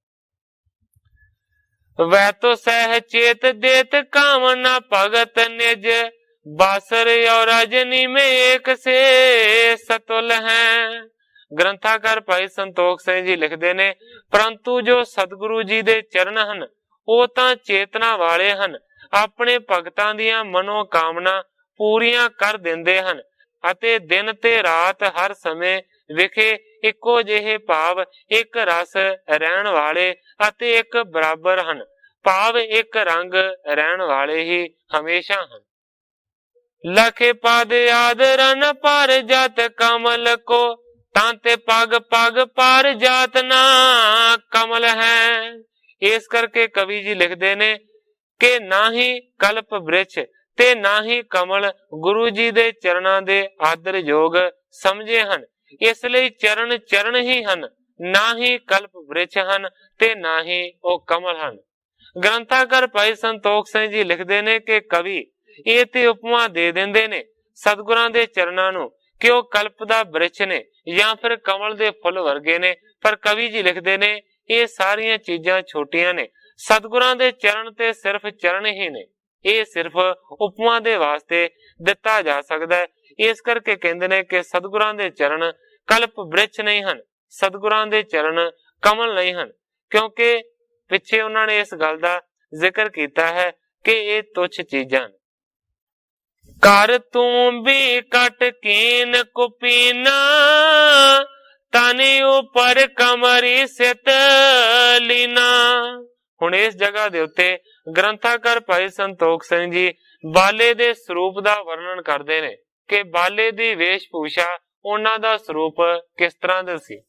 ਵੈ ਤੋ ਸਹਿ ਚੇਤ ਦੇਤ ਕਾਮਨਾ ਭਗਤ ਨਿਜ ਬਾਸਰ ਔਰ ਰਜਨੀ ਮੇ ਏਕ ਸੇ ਸਤੁਲ ਹੈ। ਗ੍ਰੰਥਾਕਾਰ ਭਾਈ ਸੰਤੋਖ ਸਿੰਘ ਜੀ ਲਿਖਦੇ ਨੇ ਪਰੰਤੂ ਜੋ ਸਤਿਗੁਰੂ ਜੀ ਦੇ ਚਰਨ ਹਨ ਉਹ ਤਾਂ ਚੇਤਨਾ ਵਾਲੇ ਹਨ, ਆਪਣੇ ਭਗਤਾਂ ਦੀਆਂ ਮਨੋ ਕਾਮਨਾ ਪੂਰੀਆਂ ਕਰ ਦਿੰਦੇ ਹਨ ਅਤੇ ਦਿਨ ਤੇ ਰਾਤ ਹਰ ਸਮੇਂ ਵਿਖੇ ਇੱਕੋ ਜਿਹੇ ਭਾਵ ਇੱਕ ਰਸ ਰਹਿਣ ਵਾਲੇ ਅਤੇ ਇੱਕ ਬਰਾਬਰ ਹਨ, ਭਾਵ ਇੱਕ ਰੰਗ ਰਹਿਣ ਵਾਲੇ ਹੀ ਹਮੇਸ਼ਾ ਹਨ। ਲਖੇ ਪਦ ਆਦਰਨ ਪਰ ਜਤ ਕਮਲ ਕੋ ਤਾਂ ਤੇ ਪਗ ਪਗ ਪਰ ਜਾਤ ਨਾ ਕਮਲ ਹੈ। ਇਸ ਕਰਕੇ ਕਵੀ ਜੀ ਲਿਖਦੇ ਨੇ ਕਿ ਨਾ ਹੀ ਕਲਪ ਬ੍ਰਿਛ ਤੇ ਨਾ ਹੀ ਕਮਲ ਗੁਰੂ ਜੀ ਦੇ ਚਰਨਾਂ ਦੇ ਆਦਰ ਯੋਗ ਸਮਝੇ ਹਨ। ਇਸ ਲਈ ਚਰਨ ਚਰਨ ਹੀ ਹਨ, ਨਾ ਹੀ ਕਲਪ ਬ੍ਰਿਛ ਹਨ ਤੇ ਨਾ ਹੀ ਉਹ ਕਮਲ ਹਨ। ਗ੍ਰੰਥਾਕਾਰ ਭਾਈ ਸੰਤੋਖ ਸਿੰਘ ਜੀ ਲਿਖਦੇ ਨੇ ਕਿ ਕਵੀ ਇਹ ਤੇ ਉਪਮਾ ਦੇ ਦਿੰਦੇ ਨੇ ਸਤਿਗੁਰਾਂ ਦੇ ਚਰਨਾਂ ਨੂੰ ਕਿ ਉਹ ਕਲਪ ਦਾ ਬ੍ਰਿਛ ਨੇ ਜਾਂ ਫਿਰ ਕਮਲ ਦੇ ਫੁੱਲ ਵਰਗੇ ਨੇ, ਪਰ ਕਵੀ ਜੀ ਲਿਖਦੇ ਨੇ ਇਹ ਸਾਰੀਆਂ ਚੀਜ਼ਾਂ ਛੋਟੀਆਂ ਨੇ, ਸਤਿਗੁਰਾਂ ਦੇ ਚਰਨ ਤੇ ਸਿਰਫ ਚਰਨ ਹੀ ਨੇ, ਇਹ ਸਿਰਫ ਉਪਮਾ ਦੇ ਵਾਸਤੇ ਦਿੱਤਾ ਜਾ ਸਕਦਾ ਹੈ। ਇਸ ਕਰਕੇ ਕਹਿੰਦੇ ਨੇ ਕਿ ਸਤਿਗੁਰਾਂ ਦੇ ਚਰਨ ਕਲਪ ਬ੍ਰਿਛ ਨਹੀਂ ਹਨ, ਸਤਿਗੁਰਾਂ ਦੇ ਚਰਨ ਕਮਲ ਨਹੀਂ ਹਨ, ਕਿਉਂਕਿ ਪਿੱਛੇ ਉਹਨਾਂ ਨੇ ਇਸ ਗੱਲ ਦਾ ਜ਼ਿਕਰ ਕੀਤਾ ਹੈ ਕਿ ਇਹ ਤੁੱਛ ਚੀਜ਼ਾਂ ਨੇ। ਕਰ ਤੂੰ ਵੀ ਕਟ ਕੀਨ ਕੁਪੀਨਾ ਤਨੇ ਉਪਰ ਕਮਰੀ ਸਿਤ ਲੀਨਾ। ਹੁਣ ਇਸ ਜਗ੍ਹਾ ਦੇ ਉੱਤੇ ਗ੍ਰੰਥਾਕਾਰ ਭਾਈ ਸੰਤੋਖ ਸਿੰਘ ਜੀ ਬਾਲੇ ਦੇ ਸਰੂਪ ਦਾ ਵਰਣਨ ਕਰਦੇ ਨੇ ਕਿ ਬਾਲੇ ਦੀ ਵੇਸ਼ ਭੂਸ਼ਾ, ਉਹਨਾਂ ਦਾ ਸਰੂਪ ਕਿਸ ਤਰ੍ਹਾਂ ਦਾ ਸੀ।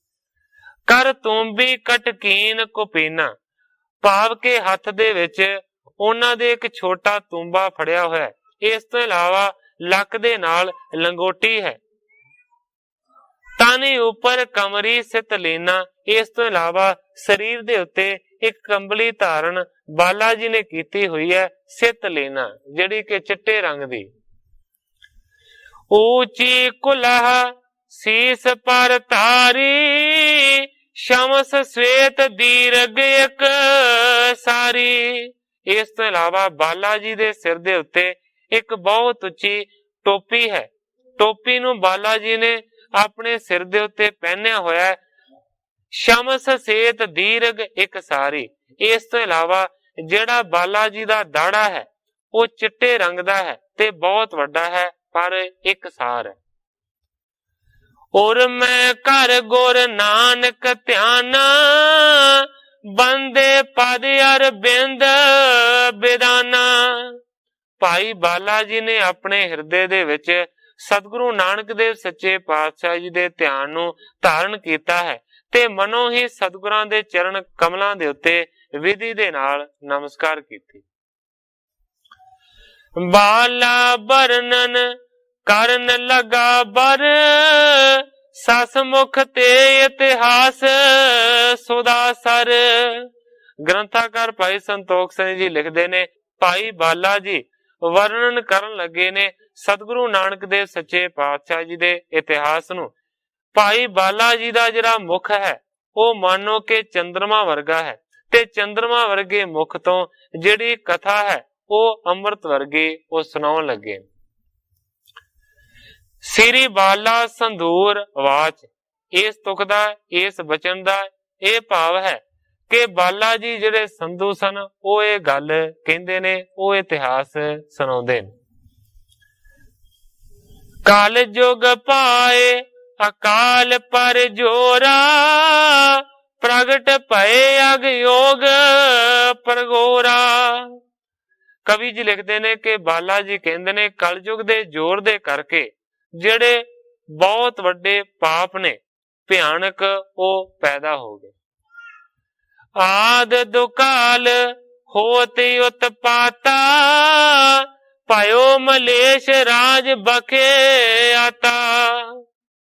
ਕਰ ਤੂੰ ਵੀ ਕਟਕੀਨ ਕੁਪੀਨਾ ਭਾਵ ਕੇ ਹੱਥ ਦੇ ਵਿੱਚ ਉਹਨਾਂ ਦੇ ਇੱਕ ਛੋਟਾ ਤੂੰਬਾ ਫੜਿਆ ਹੋਇਆ ਹੈ। ਇਸ ਤੋਂ ਇਲਾਵਾ ਲੱਕ ਦੇ ਨਾਲ ਲੰਗੋਟੀ ਹੈ। ਤਾਨੇ ਉੱਪਰ ਕਮਰੀ ਸਿਤ ਲੀਨਾ, ਇਸ ਤੋਂ ਇਲਾਵਾ ਸਰੀਰ ਦੇ ਉੱਤੇ ਇੱਕ ਕੰਬਲੀ ਧਾਰਨ ਬਾਲਾ ਜੀ ਨੇ ਕੀਤੀ ਹੋਈ ਹੈ, ਸਿਤ ਲੀਨਾ, ਜਿਹੜੀ ਕਿ ਚਿੱਟੇ ਰੰਗ ਦੀ। ਉੱਚੀ ਕੁਲਹ ਸੀਸ ਪਰ ਧਾਰੀ ਸ਼ਮਸ ਸਵੇਤ ਦੀਰਘ ਇੱਕ ਸਾਰੀ। ਇਸ ਤੋਂ ਇਲਾਵਾ ਬਾਲਾ ਜੀ ਦੇ ਸਿਰ ਦੇ ਉੱਤੇ ਇੱਕ ਬਹੁਤ ਉੱਚੀ ਟੋਪੀ ਹੈ। ਟੋਪੀ ਨੂੰ ਬਾਲਾ ਜੀ ਨੇ ਆਪਣੇ ਸਿਰ ਦੇ ਉੱਤੇ ਪਹਿਨਿਆ ਹੋਇਆ ਹੈ। ਸ਼ਮਸ ਸੇਤ ਦੀਰਘ ਇੱਕ ਸਾਰੀ। ਇਸ ਤੋਂ ਇਲਾਵਾ ਜਿਹੜਾ ਬਾਲਾ ਜੀ ਦਾ ਦਾੜਾ ਹੈ ਉਹ ਚਿੱਟੇ ਰੰਗ ਦਾ ਹੈ ਤੇ ਬਹੁਤ ਵੱਡਾ ਹੈ, ਪਰ ਇੱਕ ਸਾਰ ਹੈ। ਔਰ ਮੈਂ ਘਰ ਗੁਰ ਨਾਨਕ ਧਿਆਨਾ ਬੰਦੇ ਪਦ ਅਰਬਿੰਦ ਬਿਦਾਨਾ। ਭਾਈ ਬਾਲਾ ਜੀ ਨੇ ਆਪਣੇ ਹਿਰਦੇ ਦੇ ਵਿੱਚ ਸਤਿਗੁਰੂ ਨਾਨਕ ਦੇਵ ਸੱਚੇ ਪਾਤਸ਼ਾਹ ਜੀ ਦੇ ਧਿਆਨ ਨੂੰ ਧਾਰਨ ਕੀਤਾ ਹੈ ਤੇ ਮਨੋਂ ਹੀ ਸਤਿਗੁਰਾਂ ਦੇ ਚਰਨ ਕਮਲਾਂ ਦੇ ਉੱਤੇ ਵਿਧੀ ਦੇ ਨਾਲ ਨਮਸਕਾਰ ਕੀਤੀ। ਬਾਲਾ ਬਰਨਨ ਕਰਨ ਲਗਾ ਬਰ, ਸਸ ਮੁਖ ਤੇ ਇਤਿਹਾਸ ਸੁਦਾਸਰ। ਗ੍ਰੰਥਾਕਾਰ ਭਾਈ ਸੰਤੋਖ ਸਿੰਘ ਜੀ ਲਿਖਦੇ ਨੇ, ਭਾਈ ਬਾਲਾ ਜੀ ਵਰਣਨ ਕਰਨ ਲੱਗੇ ਨੇ ਸਤਿਗੁਰੂ ਨਾਨਕ ਦੇਵ ਸੱਚੇ ਪਾਤਸ਼ਾਹ ਜੀ ਦੇ ਇਤਿਹਾਸ ਨੂੰ। ਭਾਈ ਬਾਲਾ ਜੀ ਦਾ ਜਿਹੜਾ ਮੁਖ ਹੈ ਉਹ ਮਾਨੋ ਕਿ ਚੰਦਰਮਾ ਵਰਗਾ ਹੈ ਤੇ ਚੰਦਰਮਾ ਵਰਗੇ ਮੁਖ ਤੋਂ ਜਿਹੜੀ ਕਥਾ ਹੈ ਉਹ ਅੰਮ੍ਰਿਤ ਵਰਗੀ ਉਹ ਸੁਣਾਉਣ ਲੱਗੇ। ਸ੍ਰੀ ਬਾਲਾ ਸੰਧੂਰ ਵਾਚ। ਇਸ ਤੁਕ ਦਾ, ਇਸ ਬਚਨ ਦਾ ਇਹ ਭਾਵ ਹੈ ਕਿ ਬਾਲਾ ਜੀ ਜਿਹੜੇ ਸੰਧੂ ਸਨ ਉਹ ਇਹ ਗੱਲ ਕਹਿੰਦੇ ਨੇ, ਉਹ ਇਤਿਹਾਸ ਸੁਣਾਉਂਦੇ ਨੇ। ਕਾਲ ਯੁਗ ਪਾਏ ਅਕਾਲ ਪਰ ਜੋਰਾ, ਪ੍ਰਗਟ ਭਏ ਅਗ ਯੋਗ ਪ੍ਰਗੋਰਾ। ਕਵੀ ਜੀ ਲਿਖਦੇ ਨੇ ਕਿ ਬਾਲਾ ਜੀ ਕਹਿੰਦੇ ਨੇ ਕਲਯੁਗ ਦੇ ਜ਼ੋਰ ਦੇ ਕਰਕੇ ਜਿਹੜੇ ਬਹੁਤ ਵੱਡੇ ਪਾਪ ਨੇ, ਭਿਆਨਕ, ਉਹ ਪੈਦਾ ਹੋ ਗਏ। ਆਦ ਦੁਕਾਲ ਹੋਤੀ ਉਤਪਾਤਾ, ਪਾਇਓ ਮਲੇਸ਼ ਰਾਜ ਬਖੇ ਆਤਾ।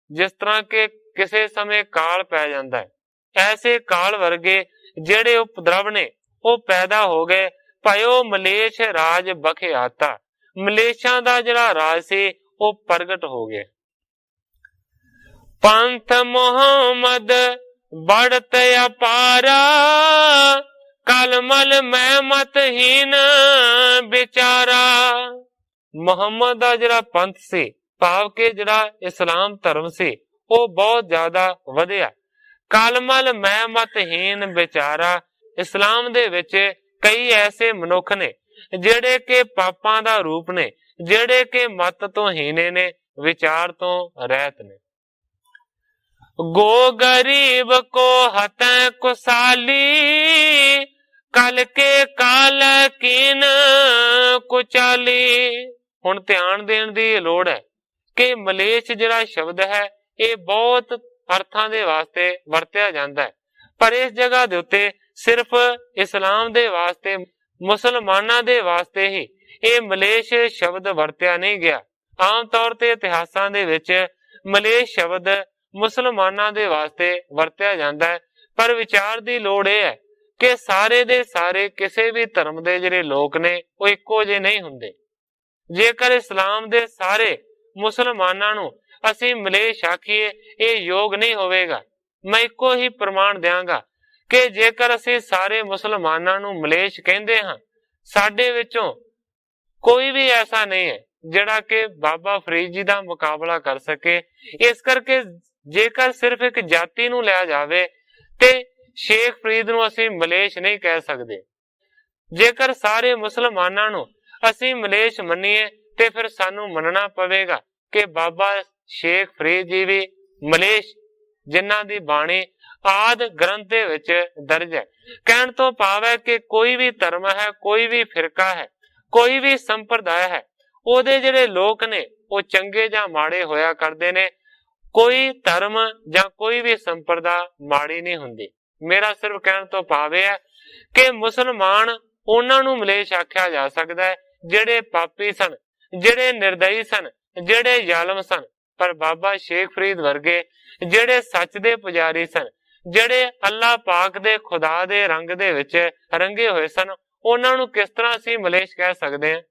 ਜਿਸ ਤਰ੍ਹਾਂ ਕਿ ਕਿਸੇ ਸਮੇਂ ਕਾਲ ਪੈ ਜਾਂਦਾ ਹੈ, ਐਸੇ ਕਾਲ ਵਰਗੇ ਜਿਹੜੇ ਉਪਦਰਵ ਨੇ ਉਹ ਪੈਦਾ ਹੋ ਗਏ। ਭਾਇਓ ਮਲੇਸ਼ ਰਾਜ ਬਖੇ ਆਤਾ, ਮਲੇਸ਼ਾਂ ਦਾ ਜਿਹੜਾ ਰਾਜ ਸੀ ਉਹ ਪ੍ਰਗਟ ਹੋ ਗਿਆ। ਪੰਥ ਮੁਹੰਮਦ ਬੜਤ ਅਪਾਰਾ, ਕਲਮਲ ਮੈਂ ਮਤਹੀਨ ਵਿਚਾਰਾ। ਮੁਹੰਮਦ ਦਾ ਜਿਹੜਾ ਪੰਥ ਸੀ, ਭਾਵ ਕਿ ਜਿਹੜਾ ਇਸਲਾਮ ਧਰਮ ਸੀ, ਉਹ ਬਹੁਤ ਜ਼ਿਆਦਾ ਵਧਿਆ। ਕਲਮਲ ਮੈਂ ਮਤਹੀਨ ਵਿਚਾਰਾ। ਇਸਲਾਮ ਦੇ ਵਿੱਚ ਕਈ ਐਸੇ ਮਨੁੱਖ ਨੇ ਜਿਹੜੇ ਕਿ ਪਾਪਾਂ ਦਾ ਰੂਪ ਨੇ, ਜਿਹੜੇ ਕਿ ਮਤ ਤੋਂ ਹੀਨੇ ਨੇ, ਵਿਚਾਰ ਤੋਂ ਰਹਿਤ ਨੇ। ਗੋ ਗਰੀਬ ਕੋ ਹਤੈ ਕੁਸਾਲੀ, ਕਲ ਕੇ ਕਾਲ ਕੀਨ ਕੁਚਾਲੀ। ਹੁਣ ਧਿਆਨ ਦੇਣ ਦੀ ਲੋੜ ਹੈ ਕਿ ਮਲੇਸ਼ ਜਿਹੜਾ ਸ਼ਬਦ ਹੈ ਇਹ ਬਹੁਤ ਅਰਥਾਂ ਦੇ ਵਾਸਤੇ ਵਰਤਿਆ ਜਾਂਦਾ ਹੈ, ਪਰ ਇਸ ਜਗ੍ਹਾ ਦੇ ਉੱਤੇ ਸਿਰਫ ਇਸਲਾਮ ਦੇ ਵਾਸਤੇ, ਮੁਸਲਮਾਨਾਂ ਦੇ ਵਾਸਤੇ ਹੀ ਇਹ ਮਲੇਸ਼ ਸ਼ਬਦ ਵਰਤਿਆ ਨਹੀਂ ਗਿਆ। ਆਮ ਤੌਰ ਤੇ ਇਤਿਹਾਸਾਂ ਦੇ ਵਿੱਚ ਮਲੇਸ਼ ਸ਼ਬਦ ਮੁਸਲਮਾਨਾਂ ਦੇ ਵਾਸਤੇ ਵਰਤਿਆ ਜਾਂਦਾ ਹੈ, ਪਰ ਵਿਚਾਰ ਦੀ ਲੋੜ ਇਹ ਹੈ ਕਿ ਸਾਰੇ ਦੇ ਸਾਰੇ ਕਿਸੇ ਵੀ ਧਰਮ ਦੇ ਜਿਹੜੇ ਲੋਕ ਨੇ ਉਹ ਇੱਕੋ ਜਿਹੇ ਨਹੀਂ ਹੁੰਦੇ। ਜੇਕਰ ਇਸਲਾਮ ਦੇ ਸਾਰੇ ਮੁਸਲਮਾਨਾਂ ਨੂੰ ਅਸੀਂ ਮਲੇਸ਼ ਆਖੀਏ ਇਹ ਯੋਗ ਨਹੀਂ ਹੋਵੇਗਾ। ਮੈਂ ਇੱਕੋ ਹੀ ਪ੍ਰਮਾਣ ਦਿਆਂਗਾ ਕਿ ਜੇਕਰ ਅਸੀਂ ਸਾਰੇ ਮੁਸਲਮਾਨਾਂ ਨੂੰ ਮਲੇਸ਼ ਕਹਿੰਦੇ ਹਾਂ, ਸਾਡੇ ਵਿੱਚੋਂ ਕੋਈ ਵੀ ਐਸਾ ਨਹੀਂ ਹੈ ਜਿਹੜਾ ਕਿ ਬਾਬਾ ਫਰੀਦ ਜੀ ਦਾ ਮੁਕਾਬਲਾ ਕਰ ਸਕੇ। ਇਸ ਕਰਕੇ ਜੇਕਰ ਸਿਰਫ ਇੱਕ ਜਾਤੀ ਨੂੰ ਲਿਆ ਜਾਵੇ ਤੇ ਸ਼ੇਖ ਫਰੀਦ ਨੂੰ ਅਸੀਂ ਮਲੇਸ਼ ਨਹੀਂ ਕਹਿ ਸਕਦੇ। ਜੇਕਰ ਸਾਰੇ ਮੁਸਲਮਾਨਾਂ ਨੂੰ ਅਸੀਂ ਮਲੇਸ਼ ਮੰਨੀਏ ਤੇ ਫਿਰ ਸਾਨੂੰ ਮੰਨਣਾ ਪਵੇਗਾ ਕਿ ਬਾਬਾ ਸ਼ੇਖ ਫਰੀਦ ਜੀ ਵੀ ਮਲੇਸ਼, ਜਿਨ੍ਹਾਂ ਦੀ ਬਾਣੀ ਆਦ ਗ੍ਰੰਥ ਦੇ ਵਿੱਚ ਦਰਜ ਹੈ। ਕਹਿਣ ਤੋਂ ਭਾਵ ਹੈ ਕਿ ਕੋਈ ਵੀ ਧਰਮ ਹੈ, ਕੋਈ ਵੀ ਫਿਰਕਾ ਹੈ, ਕੋਈ ਵੀ ਸੰਪਰਦਾਇ ਹੈ, ਉਹਦੇ ਜਿਹੜੇ ਲੋਕ ਨੇ ਉਹ ਚੰਗੇ ਜਾਂ ਮਾੜੇ ਹੋਇਆ ਕਰਦੇ ਨੇ। ਕੋਈ ਧਰਮ ਜਾਂ ਕੋਈ ਵੀ ਸੰਪਰਦਾ ਮਾੜੀ ਨਹੀਂ ਹੁੰਦੀ। ਮੇਰਾ ਸਿਰਫ ਕਹਿਣ ਤੋਂ ਭਾਵ ਹੈ ਕਿ ਮੁਸਲਮਾਨ ਉਹਨਾਂ ਨੂੰ ਮਲੇਸ਼ ਆਖਿਆ ਜਾ ਸਕਦਾ ਹੈ ਜਿਹੜੇ ਪਾਪੀ ਸਨ, ਜਿਹੜੇ ਨਿਰਦਈ ਸਨ, ਜਿਹੜੇ ਜ਼ਾਲਮ ਸਨ। ਪਰ ਬਾਬਾ ਸ਼ੇਖ ਫਰੀਦ ਵਰਗੇ ਜਿਹੜੇ ਸੱਚ ਦੇ ਪੁਜਾਰੀ ਸਨ, ਜਿਹੜੇ ਅੱਲਾਹ ਪਾਕ ਦੇ ਖੁਦਾ ਦੇ ਰੰਗ ਦੇ ਵਿੱਚ ਰੰਗੇ ਹੋਏ ਸਨ, ਉਹਨਾਂ ਨੂੰ ਕਿਸ ਤਰ੍ਹਾਂ ਅਸੀਂ ਮਲੇਸ਼ ਕਹਿ ਸਕਦੇ ਹਾਂ?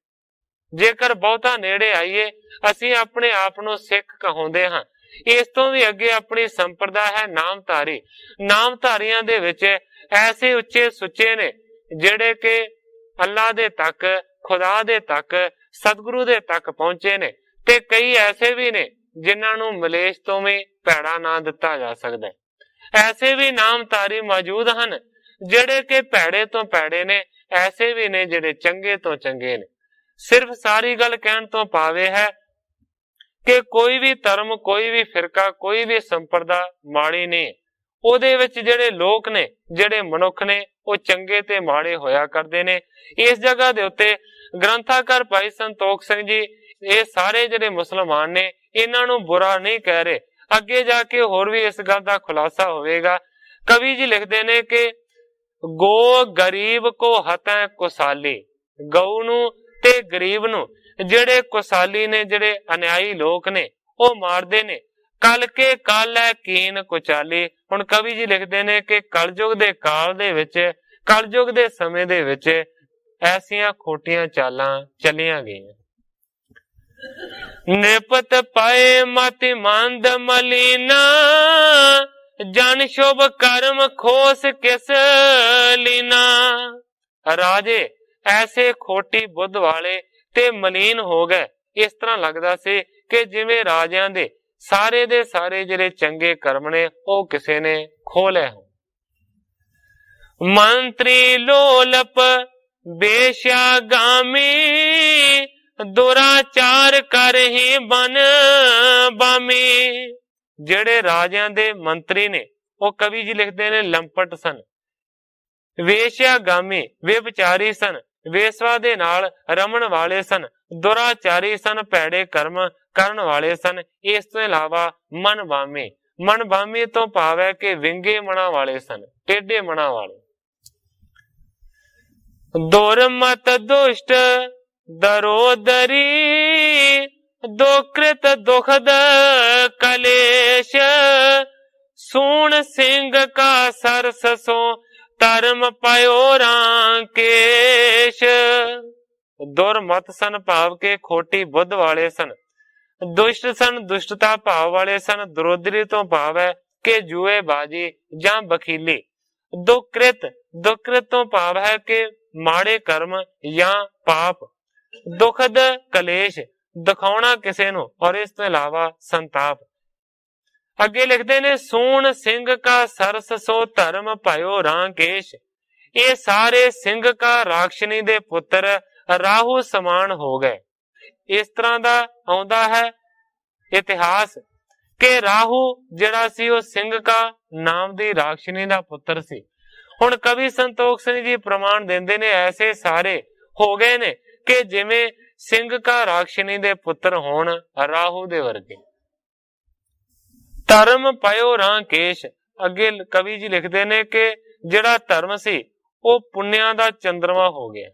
ਜੇਕਰ ਬਹੁਤਾ ਨੇੜੇ ਆਈਏ, ਅਸੀਂ ਆਪਣੇ ਆਪ ਨੂੰ ਸਿੱਖ ਕਹਾਉਂਦੇ ਹਾਂ। ਇਸ ਤੋਂ ਵੀ ਅੱਗੇ ਆਪਣੀ ਸੰਪਰਦਾ ਹੈ ਨਾਮਧਾਰੀ। ਨਾਮਧਾਰੀਆਂ ਦੇ ਵਿੱਚ ਐਸੇ ਉੱਚੇ ਸੁੱਚੇ ਨੇ ਜਿਹੜੇ ਕਿ ਅੱਲਾਹ ਦੇ ਤੱਕ, ਖੁਦਾ ਦੇ ਤੱਕ, ਸਤਿਗੁਰੂ ਦੇ ਤੱਕ ਪਹੁੰਚੇ ਨੇ, ਤੇ ਕਈ ਐਸੇ ਵੀ ਨੇ ਜਿਨ੍ਹਾਂ ਨੂੰ ਮਲੇਸ਼ ਤੋਂ ਵੀ ਭੈੜਾ ਨਾਂ ਦਿੱਤਾ ਜਾ ਸਕਦਾ ਹੈ। ਐਸੇ ਵੀ ਨਾਮਧਾਰੀ ਮੌਜੂਦ ਹਨ ਜਿਹੜੇ ਕਿ ਭੈੜੇ ਤੋਂ ਭੈੜੇ ਨੇ, ਐਸੇ ਵੀ ਨੇ ਜਿਹੜੇ ਚੰਗੇ ਤੋਂ ਚੰਗੇ ਨੇ। ਸਿਰਫ ਸਾਰੀ ਗੱਲ ਕਹਿਣ ਤੋਂ ਭਾਵੇਂ ਹੈ ਕਿ ਕੋਈ ਵੀ ਧਰਮ, ਕੋਈ ਵੀ ਫਿਰਕਾ, ਕੋਈ ਵੀ ਸੰਪਰਦਾ ਮਾੜੀ ਨਹੀਂ। ਉਹਦੇ ਵਿੱਚ ਜਿਹੜੇ ਲੋਕ ਨੇ, ਜਿਹੜੇ ਮਨੁੱਖ ਨੇ, ਉਹ ਚੰਗੇ ਤੇ ਮਾੜੇ ਹੋਇਆ ਕਰਦੇ ਨੇ। ਇਸ ਜਗ੍ਹਾ ਦੇ ਉੱਤੇ ਗ੍ਰੰਥਾਕਾਰ ਭਾਈ ਸੰਤੋਖ ਸਿੰਘ ਜੀ ਇਹ ਸਾਰੇ ਜਿਹੜੇ ਮੁਸਲਮਾਨ ਨੇ ਇਹਨਾਂ ਨੂੰ ਬੁਰਾ ਨਹੀਂ ਕਹਿ ਰਹੇ। ਅੱਗੇ ਜਾ ਕੇ ਹੋਰ ਵੀ ਇਸ ਗੱਲ ਦਾ ਖੁਲਾਸਾ ਹੋਵੇਗਾ। ਕਵੀ ਜੀ ਲਿਖਦੇ ਨੇ ਕਿ ਗੋ ਗਰੀਬ ਕੋ ਹਤੈ ਕੁਸਾਲੀ, ਗਊ ਨੂੰ ਤੇ ਗਰੀਬ ਨੂੰ ਜਿਹੜੇ ਕੁਸਾਲੀ ਨੇ, ਜਿਹੜੇ ਅਨਿਆਈ ਲੋਕ ਨੇ, ਉਹ ਮਾਰਦੇ ਨੇ। ਕਲ ਕੇ ਕਾਲ ਹੈ ਕੀਨ ਕੁਚਾਲੀ। ਹੁਣ ਕਵੀ ਜੀ ਲਿਖਦੇ ਨੇ ਕਿ ਕਲਯੁਗ ਦੇ ਕਾਲ ਦੇ ਵਿੱਚ, ਕਲਯੁਗ ਦੇ ਸਮੇਂ ਦੇ ਵਿੱਚ ਐਸੀਆਂ ਖੋਟੀਆਂ ਚਾਲਾਂ ਚੱਲੀਆਂ ਗਈਆਂ। ਨਿਪਤ ਪਾਏ ਮਤਿ ਮੰਦ ਮਲੀਨਾ, ਜਨ ਸ਼ੁਭ ਕਰਮ ਖੋਸ ਕਿਸ ਲੀਨਾ। ਰਾਜੇ ਐਸੇ ਖੋਟੀ ਬੁੱਧ ਵਾਲੇ ਤੇ ਮਲੀਨ ਹੋ ਗਏ। ਇਸ ਤਰ੍ਹਾਂ ਲੱਗਦਾ ਸੀ ਕਿ ਜਿਵੇਂ ਰਾਜਿਆਂ ਦੇ ਸਾਰੇ ਜਿਹੜੇ ਚੰਗੇ ਕਰਮ ਨੇ ਉਹ ਕਿਸੇ ਨੇ ਖੋਹ ਲਏ ਹੋਣ। ਮੰਤਰੀ ਲੋਲਪ ਬੇਸ਼ਾਗਾਮੀ, ਦੁਰਾਚਾਰ ਕਰਹਿ ਬਨ ਬਾਮੀ। ਜਿਹੜੇ ਰਾਜਿਆਂ ਦੇ ਮੰਤਰੀ ਨੇ ਉਹ ਕਵੀ ਜੀ ਲਿਖਦੇ ਨੇ ਲੰਪਟ ਸਨ, ਵੇਸ਼ਿਆਗਾਮੀ ਵਿਭਚਾਰੀ ਸਨ, ਵੇਸਵਾ ਦੇ ਨਾਲ ਰਮਣ ਵਾਲੇ ਸਨ, ਦੁਰਾਚਾਰੀ ਸਨ, ਭੈੜੇ ਕਰਮ ਕਰਨ ਵਾਲੇ ਸਨ। ਇਸ ਤੋਂ ਇਲਾਵਾ ਮਨਬਾਮੀ, ਮਨਬਾਮੀ ਤੋਂ ਭਾਵ ਹੈ ਕਿ ਵਿੰਗੇ ਮਨਾਂ ਵਾਲੇ ਸਨ, ਟੇਢੇ ਮਨਾਂ ਵਾਲੇ। ਦੁਰਮਤ ਦੁਸ਼ਟ ਦਰੋਦਰੀ, ਦੁਕ੍ਰਿਤ ਦੁਖਦ ਕਲੇਸ਼, ਸੂਣ ਸਿੰਘ ਕਾ ਸਰਸ ਸੋ ਧਰਮ ਪਾਇਓ ਰਾਂਕੇਸ਼। ਦੁਰਮਤ ਸਨ ਭਾਵ ਕੇ ਖੋਟੀ ਬੁੱਧ ਵਾਲੇ ਸਨ, ਦੁਸ਼ਟ ਸਨ ਦੁਸ਼ਟਤਾ ਭਾਵ ਵਾਲੇ ਸਨ, ਦਰੋਦਰੀ ਤੋਂ ਭਾਵ ਹੈ ਕਿ ਜੂਏਬਾਜੀ ਜਾਂ ਬਖੀਲੀ। ਦੁਕ੍ਰਿਤ, ਦੁਕ੍ਰਿਤ ਤੋਂ ਭਾਵ ਹੈ ਕਿ ਮਾੜੇ ਕਰਮ ਜਾਂ ਪਾਪ। ਦੁਖਦ ਕਲੇਸ਼, ਦਿਖਾਉਣਾ ਕਿਸੇ ਨੂੰ, ਔਰ ਇਸ ਤੋਂ ਇਲਾਵਾ ਸੰਤਾਪ। ਅੱਗੇ ਲਿਖਦੇ ਨੇ ਸੂਣ ਸਿੰਘ ਕਾ ਸਰਸ ਸੋ ਧਰਮ ਪਾਇਓ ਰਾਂਕੇਸ਼। ਇਹ ਸਾਰੇ ਸਿੰਘ ਕਾ ਰਾਖਸ਼ਨੀ ਦੇ ਪੁੱਤਰ ਰਾਹੂ ਸਮਾਨ ਹੋ ਗਏ। ਇਸ ਤਰ੍ਹਾਂ ਦਾ ਆਉਂਦਾ ਹੈ ਇਤਿਹਾਸ ਕਿ ਰਾਹੂ ਜਿਹੜਾ ਸੀ ਉਹ ਸਿੰਘ ਕਾ ਨਾਮ ਦੀ ਰਾਖਸ਼ਨੀ ਦਾ ਪੁੱਤਰ ਸੀ। ਹੁਣ ਕਵੀ ਸੰਤੋਖ ਸਿੰਘ ਜੀ ਪ੍ਰਮਾਣ ਦਿੰਦੇ ਨੇ ਐਸੇ ਸਾਰੇ ਹੋ ਗਏ ਨੇ ਕਿ ਜਿਵੇਂ ਸਿੰਘ ਕਾ ਰਾਖਸ਼ਨੀ ਦੇ ਪੁੱਤਰ ਹੋਣ ਰਾਹੂ ਦੇ ਵਰਗੇ। ਧਰਮ ਪਾਇਓ ਰਾਂਕੇਸ਼। ਅੱਗੇ ਕਵੀ ਜੀ ਲਿਖਦੇ ਨੇ ਕਿ ਜਿਹੜਾ ਧਰਮ ਸੀ ਉਹ ਪੁੰਨਿਆਂ ਦਾ ਚੰਦਰਮਾ ਹੋ ਗਿਆ।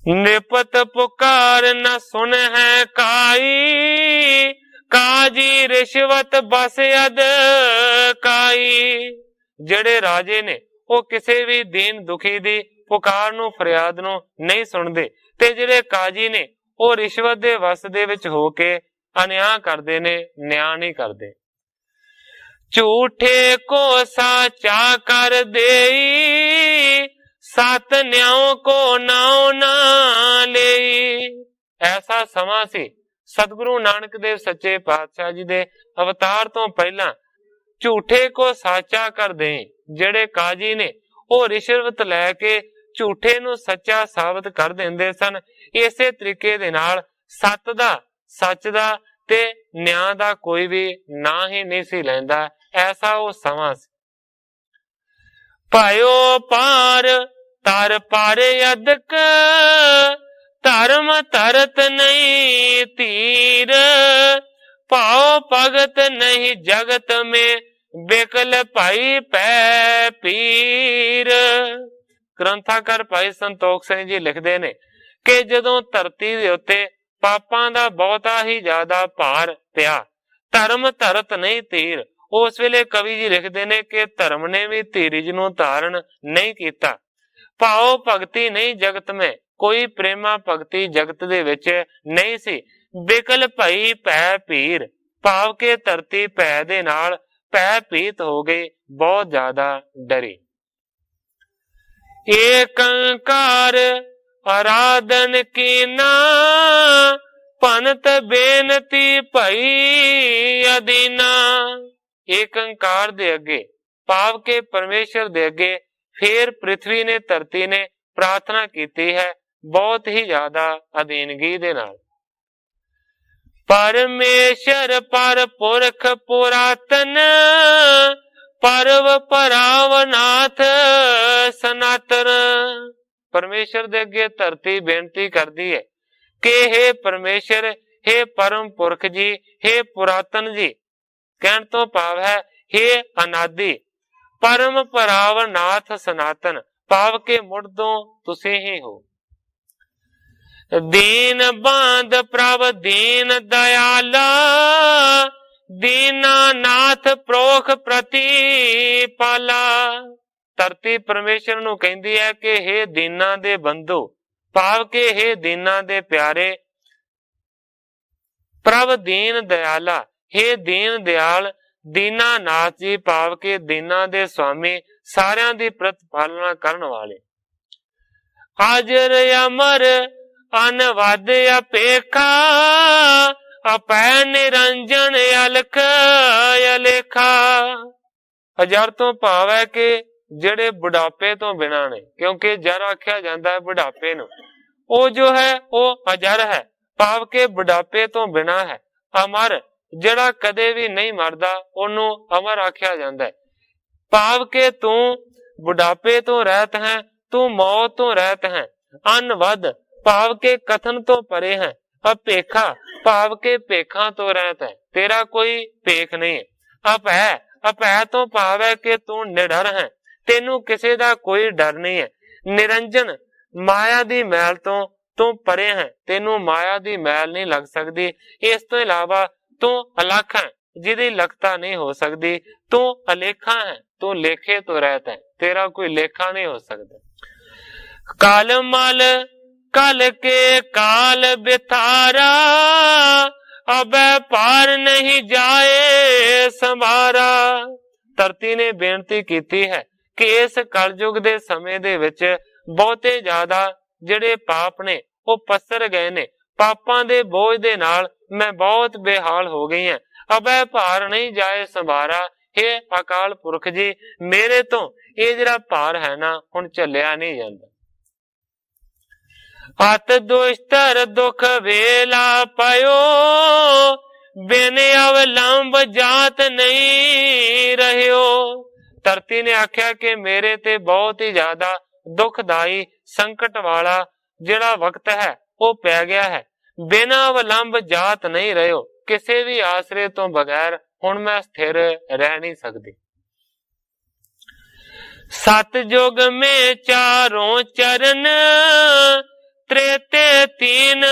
ਨਿਪਤ ਪੁਕਾਰ ਨ ਸੁਨ ਹੈ ਕਾਈ, ਕਾਜੀ ਰਿਸ਼ਵਤ ਬਸ ਅਦ ਕਾਈ। ਜਿਹੜੇ ਰਾਜੇ ਨੇ ਉਹ ਕਿਸੇ ਵੀ ਦੀਨ ਦੁਖੀ ਦੀ ਪੁਕਾਰ ਨੂੰ, ਫਰਿਆਦ ਨੂੰ ਨਹੀਂ ਸੁਣਦੇ, ਤੇ ਜਿਹੜੇ ਕਾਜੀ ਨੇ ਉਹ ਰਿਸ਼ਵਤ ਦੇ ਵਸ ਦੇ ਵਿੱਚ ਹੋ ਕੇ ਅਨਿਆਂ ਕਰਦੇ ਨੇ, ਨਿਆਂ ਨਹੀਂ ਕਰਦੇ। ਝੂਠੇ ਕੋ ਸਾਚਾ ਕਰ ਦੇਈ, ਸਤ ਨਿਆਉ ਕੋ ਨਾਉ ਨਾ ਲਈ। ਐਸਾ ਸਮਾਂ ਸੀ ਸਤਿਗੁਰੂ ਨਾਨਕ ਦੇਵ ਸੱਚੇ ਪਾਤਸ਼ਾਹ ਜੀ ਦੇ ਅਵਤਾਰ ਤੋਂ ਪਹਿਲਾਂ ਝੂਠੇ ਕੋ ਸਾਚਾ ਕਰ ਦੇਈ। ਜਿਹੜੇ ਕਾਜੀ ਨੇ ਉਹ ਰਿਸ਼ਵਤ ਲੈ ਕੇ ਝੂਠੇ ਨੂੰ ਸੱਚਾ ਸਾਬਤ ਕਰ ਦਿੰਦੇ ਸਨ। ਇਸੇ ਤਰੀਕੇ ਦੇ ਨਾਲ ਸੱਚ ਦਾ ਤੇ ਨਿਆਂ ਦਾ ਕੋਈ ਵੀ ਨਾਂ ਹੀ ਨਹੀਂ ਸੀ ਲੈਂਦਾ। ਐਸਾ ਉਹ ਸਮਾਂ ਸੀ। ਪਾਇਓ ਪਾਰ ਤਰ ਪਰ ਅਦਕ, ਧਰਮ ਧਰਤ ਨਹੀਂ ਧੀਰ, ਭਾਉ ਭਗਤ ਨਹੀਂ ਜਗਤ ਮੇ, ਬਿਕਲ ਭਾਈ ਪੈ ਪੀਰ। ਗ੍ਰੰਥਾਕਾਰ ਭਾਈ ਸੰਤੋਖ ਸਿੰਘ ਜੀ ਲਿਖਦੇ ਨੇ ਕਿ ਜਦੋਂ ਧਰਤੀ ਦੇ ਉੱਤੇ ਪਾਪਾਂ ਦਾ ਬਹੁਤਾ ਹੀ ਜ਼ਿਆਦਾ ਭਾਰ ਪਿਆ, ਧਰਮ ਧਰਤ ਨਹੀਂ ਧੀਰ, ਉਸ ਵੇਲੇ ਕਵੀ ਜੀ ਲਿਖਦੇ ਨੇ ਕਿ ਧਰਮ ਨੇ ਵੀ ਧੀਰਜ ਨੂੰ ਧਾਰਨ ਨਹੀਂ ਕੀਤਾ। ਭਾਉ ਭਗਤੀ ਨਹੀਂ ਜਗਤ ਮੈਂ, ਕੋਈ ਪ੍ਰੇਮਾ ਭਗਤੀ ਜਗਤ ਦੇ ਵਿੱਚ ਨਹੀਂ ਸੀ। ਬਿਕਲ ਭਈ ਭੈ ਭੀਰ, ਭਾਵ ਕੇ ਧਰਤੀ ਭੈ ਦੇ ਨਾਲ ਭੈ ਭੀਤ ਹੋ ਗਈ, ਬਹੁਤ ਜ਼ਿਆਦਾ ਡਰੀ। ਏਕ ਓੰਕਾਰ ਆਰਾਧਨ ਕੀਨਾ, ਭਨਤ ਬੇਨਤੀ ਭਈ ਅਦੀਨਾ। ਏਕ ਓੰਕਾਰ ਦੇ ਅੱਗੇ ਭਾਵ ਕੇ ਪਰਮੇਸ਼ਰ ਦੇ ਅੱਗੇ ਫੇਰ ਪ੍ਰਿਥਵੀ ਨੇ, ਧਰਤੀ ਨੇ ਪ੍ਰਾਰਥਨਾ ਕੀਤੀ ਹੈ ਬਹੁਤ ਹੀ ਜ਼ਿਆਦਾ ਅਧੀਨਗੀ ਦੇ ਨਾਲ। ਪਰਮੇਸ਼ਰ ਪਰ ਪੁਰਖ ਪੁਰਾਤਨ, ਪਰਵ ਪਰਾਵਨਾਥ ਸਨਾਤਨ। परमेश्वर दे अगे धरती बेनती करदी है कि हे परमेश्वर, हे परम पुरख जी, हे पुरातन जी। कहण तो भाव है हे अनादि परम पराव नाथ सनातन, भाव के मुढ़ तो तुसी ही हो। दीन बांध प्रभ दीन दयाला, दीना नाथ प्रोख प्रतिपाला। धरती परमेश्वर नूं कहंदी है कि हे दीना दे बंधु, भाव के हे दीना दे प्यारे, प्रभ दीन दयाला, हे दीन दयाल दीना नाथ जी, भाव के दीना दे स्वामी, सारियां दी प्रतिपालना करन वाले। हाजर अमर अनवद अपेखा, अपै निरंजन अलख अलेखा। हजार तो भाव है कि ਜਿਹੜੇ बुढ़ापे तो बिना ने, क्योंकि जर आख्या जाता है बुढ़ापे नूं, वो जो है वो अजर है, भाव के बुढ़ापे तो बिना है। अमर जड़ा कदे भी नहीं मरदा, ओनू अमर आख्या जाता है। भाव के तू बुढ़ापे तो रहत है, तू मौत तो रहत है। अनवद भाव के कथन तो परे है। अपेखा भाव के पेखा तो रहत है, तेरा कोई पेख नहीं है। अपै अपै तो भाव है कि तू निडर है, तेनू किसी दा कोई डर नहीं है। निरंजन माया दी मैल तो तू परे है, तेनू माया दी मैल नहीं लग सकती। इस तो इलावा तू अलख है, जिहदी लखता नहीं हो सकती। तू अलेखा है, तू लेखे तो रहता है, तेरा कोई लेखा नहीं हो सकता। काल मल कल के काल बिथारा, अब पार नहीं जाए समारा। धरती ने बेनती की है कि इस कलयुग दे समय दे विच बहुते ज्यादा जिहड़े पाप ने वो पसर गए ने। पापां दे बोझ दे नाल मैं बहुत बेहाल हो गई है। अब भार नहीं जाए संभारा। हे अकाल पुरख जी, मेरे तो ये जिहड़ा भार है ना हुण झल्लिया नहीं जांदा। अत दुष्टर दुख वेला पयो, बिन अवलंब जात नहीं रहियो। धरती ने आख्या कि मेरे ते बहुत ही ज्यादा दुखदाई संकट वाला जिहड़ा वक्त है वो पै गया है। बिना अवलंब जात नहीं रहियो, किसी भी आसरे तो बगैर हुण मैं स्थिर रह नहीं सकती। सतयुग में चारों चरण, त्रेते तीन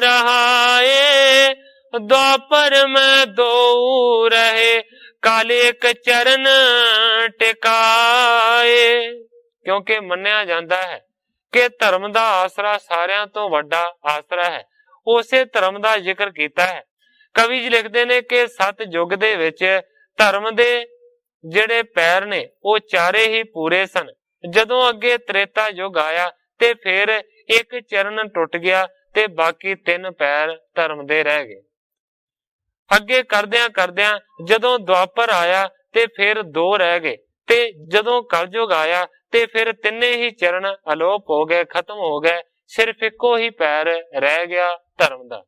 रहाए, द्वापर में दो रहे, काले एक चरण टिकाए। क्योंकि मन्निया जाता है कि धर्म दा आसरा सारियां तो वड्डा आसरा है। उसे धर्म दा जिक्र कीता है। कवि जी लिखते ने कि सतयुग दे विच धर्म दे जिहड़े पैर ने वो चारे ही पूरे सन। जदों अगे त्रेता युग आया ते फिर एक चरण टुट गया ते बाकी तीन पैर धर्म दे रह गए। अगे करदियां करदियां जदों द्वापर आया ते फिर दो रह गए, ते जदों कलयुग आया ते फिर तिन्ने ही चरण अलोप हो गए, खत्म हो गए। सिर्फ इको ही पैर रह गया धर्म दा।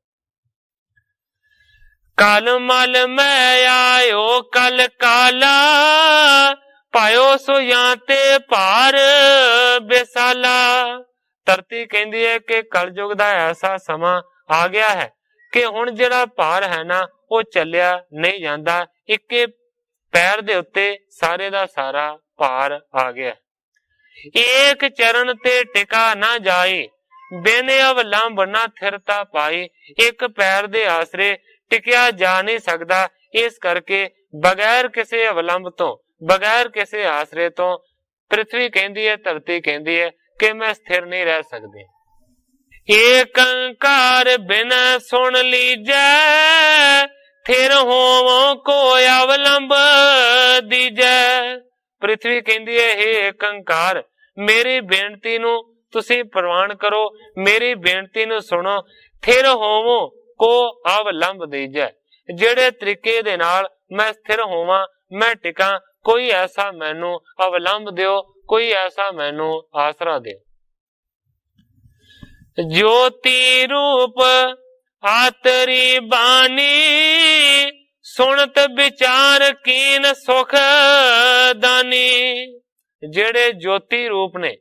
कल मल मैं आयो कल काला, पायो सो याते पार बेसाला। धरती कहती है कि कलयुग दा ऐसा समा आ गया है कि हुण जिहड़ा पार है ना वो चलिया नहीं जाता। इक्के पैर दे उत्ते सारे दा सारा पार आ गया। एक चरण ते टिका ना जाई, बिन अवलंब ना थिरता पाई। एक पैर दे आसरे टिकिया जा नहीं सकता। इस करके बगैर किसी अवलंब तो, बगैर किसी आसरे तो पृथ्वी कहती है, धरती कहती है कि मैं स्थिर नहीं रह सकती। एक अंकार बिना सुन लीजै, थिर होवो को अवलंब दीजै। पृथ्वी कहती है हे एक अंकार, मेरी बेनती नू तुसी प्रवान करो, मेरी बेनती नू सुनो, थिर होवो को अवलंब दीजै। जेड़े तरीके दे नाल मैं स्थिर होवां, मैं टिका, कोई ऐसा मैनू अवलंब दियो, कोई ऐसा मैनू आसरा दे। ज्योति रूप आतरी बानी, सुनत विचार कीन सुख दानी। जेड़े ज्योति रूप ने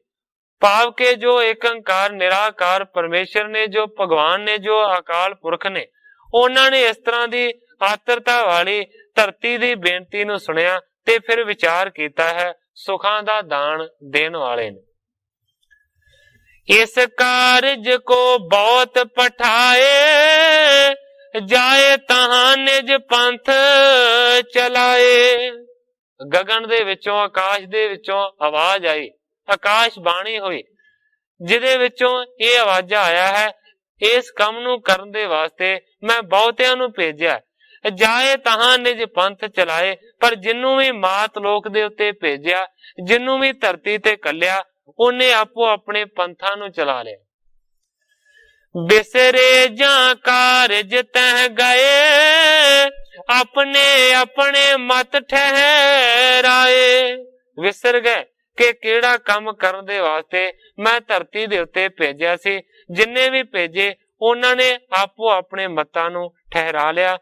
भाव के जो एक अंकार निराकार परमेश्वर ने, जो भगवान ने, जो अकाल पुरख ने, उन्होंने इस तरह की आतरता वाली धरती की बेनती नूं सुनिया ते फिर विचार किया है सुखां दा दान देण वाले ने। इस कारज को बहुत पठाए, जाए तहां निज पंथ चलाए। गगन दे विचों, आकाश दे विचों आवाज आई, आकाश बाणी हुई, जिदे विचों ये आवाजा आया है, इस काम नूं करन दे वास्ते मैं बहुतियां नूं भेजिया। जाए तहां निज पंथ चलाए, पर जिन्नू भी मात लोक दे उत्ते भेजिया, जिन्नू भी धरती ते कलिया, उन्हें आपो अपने पंथां नूं चला लिया। बिसरे जां कारज तह गए, अपने अपने मत ठहराए। विसर गए कि केड़ा काम करन दे वास्ते मैं धरती दे उत्ते भेजिया सी। जिन्ने भी भेजे उन्होंने आपो अपने मतां नूं ठहरा लिया।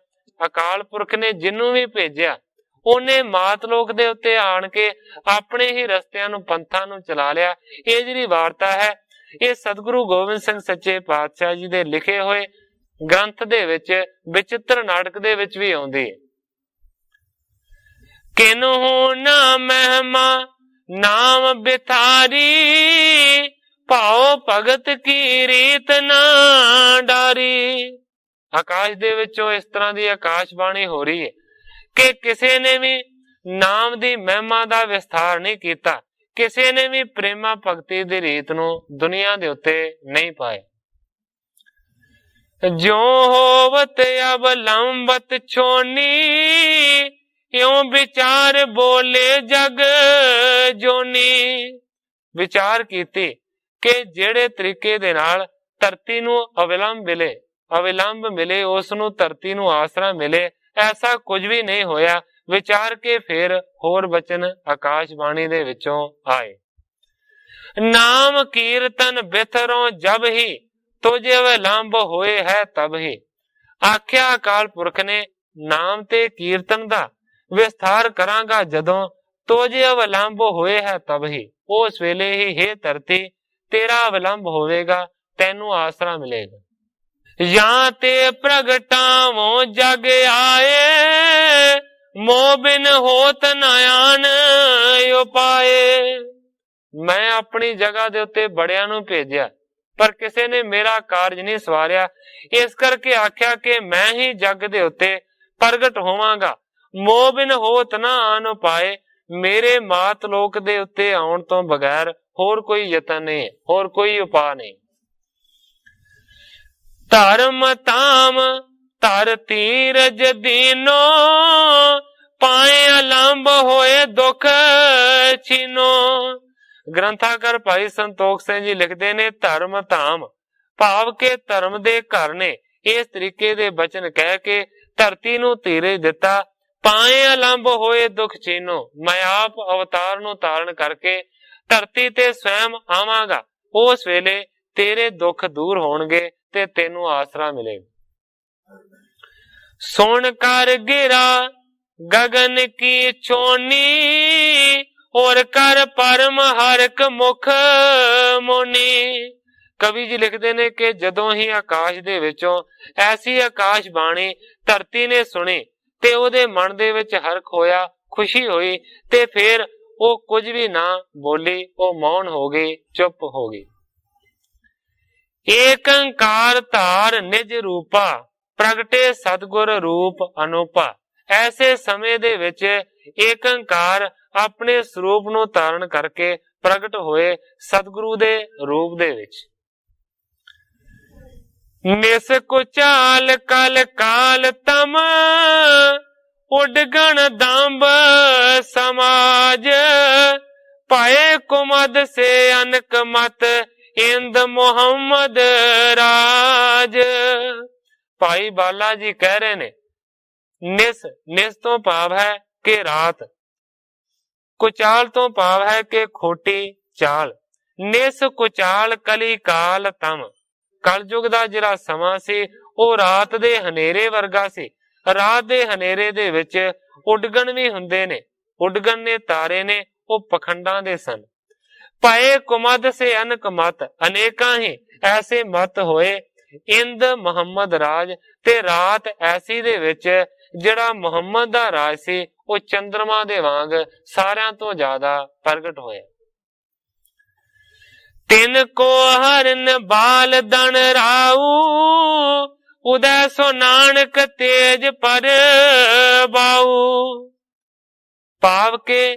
अकाल पुरख ने जिन्नू भी भेजिया उन्हें मातलोक दे उत्ते आण के अपने ही रस्तियां नूं पंथां नूं चला लिया। ये जिहड़ी वार्ता है ये सतगुरु गोबिंद सिंह सच्चे पातशाह जी दे लिखे हुए ग्रंथ दे विच विचित्र नाटक दे विच भी आउंदी है। किन्हू ना महिमा नाम बिथारी, भाओ भगत की रीत ना डारी। आकाश दे विचों इस तरह की आकाशबाणी हो रही है कि किसी ने भी नाम दी महिमा दा विस्तार नहीं किया, किसी ने भी प्रेमा भगती दी रीत नूं दुनिया दे उत्ते नहीं पाया। जो होवत अब लंबत छोनी, यों विचार बोले जग जोनी। विचार कीती कि जेड़े तरीके दे नाल धरती नूं अविलंब मिले उस नूं धरती नूं आसरा मिले, ऐसा कुछ भी नहीं होया। विचार के फिर होर वचन आकाशवाणी दे विचों आए। नाम कीर्तन बिथरों जब ही, तुझे विलंब होए है तब ही। आख्या अकाल पुरख ने नाम ते कीर्तन दा विस्तार करांगा जदों, तुझे विलंब होए है तब ही। उस वेले ही हे धरती तेरा विलंब होवेगा, तेनू आसरा मिलेगा। या ते प्रगटावों जग आए, मोह बिन होत नयान उपाए। मैं अपनी जगह दे उत्ते बड़ियां नूं भेजिया, पर किसी ने मेरा कारज नहीं सवारिया। इस करके आख्या कि मैं ही जग दे उत्ते प्रगट होवांगा। मोह बिन होत ना आन उपाए, मेरे मात लोक दे उत्ते आउण तो बगैर होर कोई यतन नहीं, होर कोई उपाय नहीं। धर्म ताम धर तीरज दीनो, पाए अलंब होए दुख छीनो। ग्रंथाकार भाई संतोख सिंह जी लिखते ने धर्म धाम भाव के धर्म दे घर ने इस तरीके दे बचन कह के धरती नूं धीरज दिता। पाए अलंब होए दुख छीनो, मैं आप अवतार नूं धारण करके धरती ते स्वयं आवांगा। उस वेले तेरे दुख दूर होणगे ते तेनू आसरा मिलेगा। सुन कर गिरा गगन की चोनी, और कर परम हरक मुख मोनी। कवि जी लिखते ने कि जदों ही आकाश दे विचों ऐसी आकाश बाणी धरती ने सुनी ते ओदे मन दे विच हरक होया, खुशी हुई, ते फिर वो कुछ भी ना बोली, वो मौन हो गई, चुप हो गई। एक अंकार धार निज रूपा, प्रगटे सतगुर रूप अनूपा। ऐसे समय दे विच एक अंकार अपने स्वरूप नूं धारण करके प्रगट होए सतगुरु दे रूप दे विच। निस कुचाल कल काल तम, उडगण दंब समाज। पाए कुमद से अनक मत, इंद मोहम्मद राज। भाई बाला जी कह रहे ने निस तो भाव है कि रात, कुचाल तो भाव है कि खोटी चाल। निस कुचाल कली काल तम, कलयुग दा जिहड़ा समा सी ਉਹ ਰਾਤ ਦੇ ਹਨੇਰੇ ਵਰਗਾ ਸੀ। ਰਾਤ ਦੇ ਹਨੇਰੇ ਦੇ ਵਿੱਚ ਉਡਗਣ ਵੀ ਹੁੰਦੇ ਨੇ, ਉਡਗਣ ਨੇ ਤਾਰੇ ਨੇ, ਉਹ ਪਖੰਡਾਂ ਦੇ ਸਨ। पाए कुमद से अनक मत, अनेका ही ऐसे मत होए। इंद मुहम्मद राज ते रात ऐसी दे विच ਜਿਹੜਾ ਮੁਹੰਮਦ ਦਾ ਰਾਜ ਸੀ ਉਹ ਚੰਦਰਮਾ ਦੇ ਵਾਂਗ ਸਾਰਿਆਂ ਤੋਂ ਜ਼ਿਆਦਾ ਪ੍ਰਗਟ ਹੋਇਆ। ਤਿੰਨ ਕੋ ਹਰਨ ਬਾਲ ਦਨ ਰਾਉ, ਉਦੈ ਸੋ ਨਾਨਕ ਤੇਜ ਪਰ ਬਾਉ। ਭਾਵ ਕੇ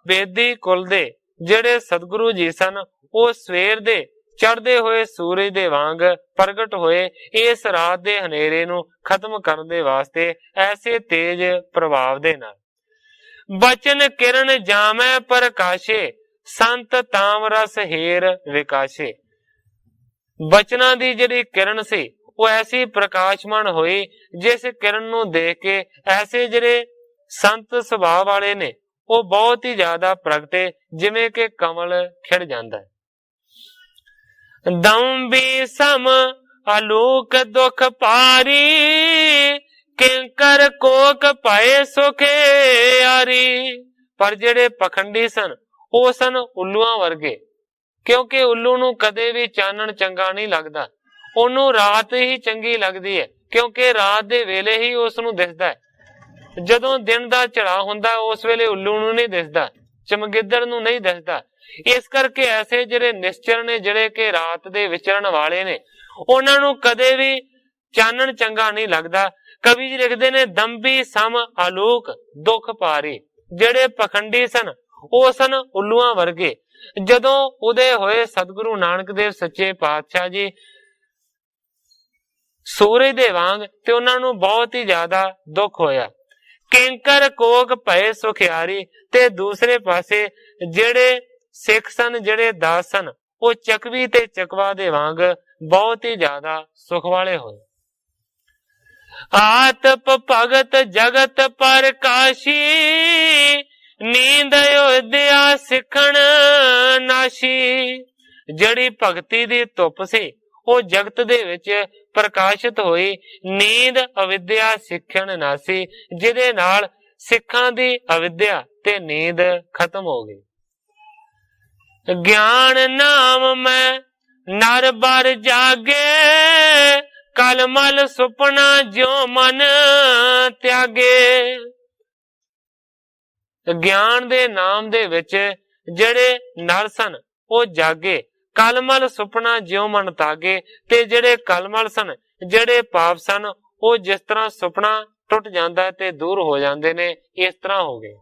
ਬੇਦੀ ਕੁਲ ਦੇ ਜਿਹੜੇ ਸਤਿਗੁਰੂ ਜੀ ਸਨ ਉਹ ਸਵੇਰ ਦੇ ਚੜ੍ਹਦੇ ਹੋਏ ਸੂਰਜ ਦੇ ਵਾਂਗ ਪ੍ਰਗਟ ਹੋਏ ਇਸ ਰਾਤ ਦੇ ਹਨੇਰੇ ਨੂੰ ਖਤਮ ਕਰਨ ਦੇ ਵਾਸਤੇ ਐਸੇ ਤੇਜ ਪ੍ਰਭਾਵ ਦੇ ਨਾਲ। ਬਚਨ ਕਿਰਨ ਜਾਮੈ ਪ੍ਰਕਾਸ਼ੇ, ਸੰਤ ਤਾਮ ਰਸ ਹੇਰ ਵਿਕਾਸ਼ੇ। ਬਚਨਾਂ ਦੀ ਜਿਹੜੀ ਕਿਰਨ ਸੀ ਉਹ ਐਸੀ ਪ੍ਰਕਾਸ਼ਮਾਨ ਹੋਈ ਜਿਸ ਕਿਰਨ ਨੂੰ ਦੇਖ ਕੇ ਐਸੇ ਜਿਹੜੇ ਸੰਤ ਸੁਭਾਅ ਵਾਲੇ ਨੇ ਉਹ ਬਹੁਤ ਹੀ ਜ਼ਿਆਦਾ ਪ੍ਰਗਟੇ, ਜਿਵੇਂ ਕਿ ਕਮਲ ਖਿੜ ਜਾਂਦਾ ਹੈ। ਦੰਬੀ ਸਮ ਆਲੋਕ ਦੁਖ ਪਾਰੀ, ਕਿੰਕਰ ਕੋਕ ਪਾਏ ਸੁਖਿਆਰੀ। ਪਰ ਜਿਹੜੇ ਪਖੰਡੀ ਸਨ ਉਹ ਸਨ ਉੱਲੂਆਂ ਵਰਗੇ, ਕਿਉਂਕਿ ਉੱਲੂ ਨੂੰ ਕਦੇ ਵੀ ਚਾਨਣ ਚੰਗਾ ਨਹੀਂ ਲੱਗਦਾ, ਉਹਨੂੰ ਰਾਤ ਹੀ ਚੰਗੀ ਲੱਗਦੀ ਹੈ, ਕਿਉਂਕਿ ਰਾਤ ਦੇ ਵੇਲੇ ਹੀ ਉਸ ਨੂੰ ਦਿਸਦਾ ਹੈ। ਜਦੋਂ ਦਿਨ ਦਾ ਚੜਾ ਹੁੰਦਾ ਉਸ ਵੇਲੇ ਉੱਲੂ ਨੂੰ ਨਹੀਂ ਦਿਸਦਾ, ਚਮਗਿੱਦੜ ਨੂੰ ਨਹੀਂ ਦਿਸਦਾ। ਇਸ ਕਰਕੇ ਐਸੇ ਜਿਹੜੇ ਨਿਸ਼ਚਰ ਨੇ, ਜਿਹੜੇ ਕਿ ਰਾਤ ਦੇ ਵਿਚਰਨ ਵਾਲੇ ਨੇ, ਉਹਨਾਂ ਨੂੰ ਕਦੇ ਵੀ ਚਾਨਣ ਚੰਗਾ ਨਹੀਂ ਲੱਗਦਾ। ਕਵੀ ਜੀ ਲਿਖਦੇ ਨੇ ਦੰਬੀ ਸਮ ਆਲੋਕ ਦੁੱਖ ਪਾਰੀ। ਜਿਹੜੇ ਪਖੰਡੀ ਸਨ ਉਹ ਸਨ ਉੱਲੂਆਂ ਵਰਗੇ। ਜਦੋਂ ਉਦੇ ਹੋਏ ਸਤਿਗੁਰੂ ਨਾਨਕ ਦੇਵ ਸੱਚੇ ਪਾਤਸ਼ਾਹ ਜੀ ਸੂਰਜ ਦੇ ਵਾਂਗ, ਤੇ ਉਹਨਾਂ ਨੂੰ ਬਹੁਤ ਹੀ ਜ਼ਿਆਦਾ ਦੁੱਖ ਹੋਇਆ। ਕਿੰਕਰ ਕੋਕ ਭਏ ਸੁਖਿਆਰੀ। ਤੇ ਦੂਸਰੇ ਪਾਸੇ ਜਿਹੜੇ ਸਿੱਖ ਸਨ, ਜਿਹੜੇ ਦਾਸ ਸਨ, ਉਹ ਚਕਵੀ ਤੇ ਚਕਵਾ ਦੇ ਵਾਂਗ ਬਹੁਤ ਹੀ ਜ਼ਿਆਦਾ ਸੁਖ ਵਾਲੇ ਹੋਏ। ਆਤਪ ਭਗਤ ਜਗਤ ਪ੍ਰਕਾਸ਼ੀ, ਨੀਂਦ ਅਯੋਧਿਆ ਸਿੱਖਣ ਨਾਸ਼ੀ। ਜਿਹੜੀ ਭਗਤੀ ਦੀ ਧੁੱਪ ਸੀ ਉਹ ਜਗਤ ਦੇ ਵਿੱਚ ਪ੍ਰਕਾਸ਼ਿਤ ਹੋਈ, ਨੀਂਦ ਅਵਿਦਿਆ ਸਿੱਖਣ ਨਾਸੀ, ਜਿਹਦੇ ਨਾਲ ਸਿੱਖਾਂ ਦੀ ਅਵਿਦਿਆ ਤੇ ਨੀਂਦ ਖਤਮ ਹੋ ਗਈ। ਗਿਆਨ ਨਾਮ ਮੈਂ ਨਰ ਬਰ ਜਾਗੇ, ਕਲਮਲ ਸੁਪਨਾ ਜਿਉ ਮਨ ਤਿਆਗੇ। ਗਿਆਨ ਦੇ ਨਾਮ ਦੇ ਵਿੱਚ ਜਿਹੜੇ ਨਰ ਸਨ ਉਹ ਜਾਗੇ, ਕਲਮਲ ਸੁਪਨਾ ਜਿਉ ਮਨ ਤਾਗੇ। ਤੇ ਜਿਹੜੇ ਕਲਮਲ ਸਨ, ਜਿਹੜੇ ਪਾਪ ਸਨ, ਉਹ ਜਿਸ ਤਰ੍ਹਾਂ ਸੁਪਨਾ ਟੁੱਟ ਜਾਂਦਾ ਤੇ ਦੂਰ ਹੋ ਜਾਂਦੇ ਨੇ, ਇਸ ਤਰ੍ਹਾਂ ਹੋ ਗਏ।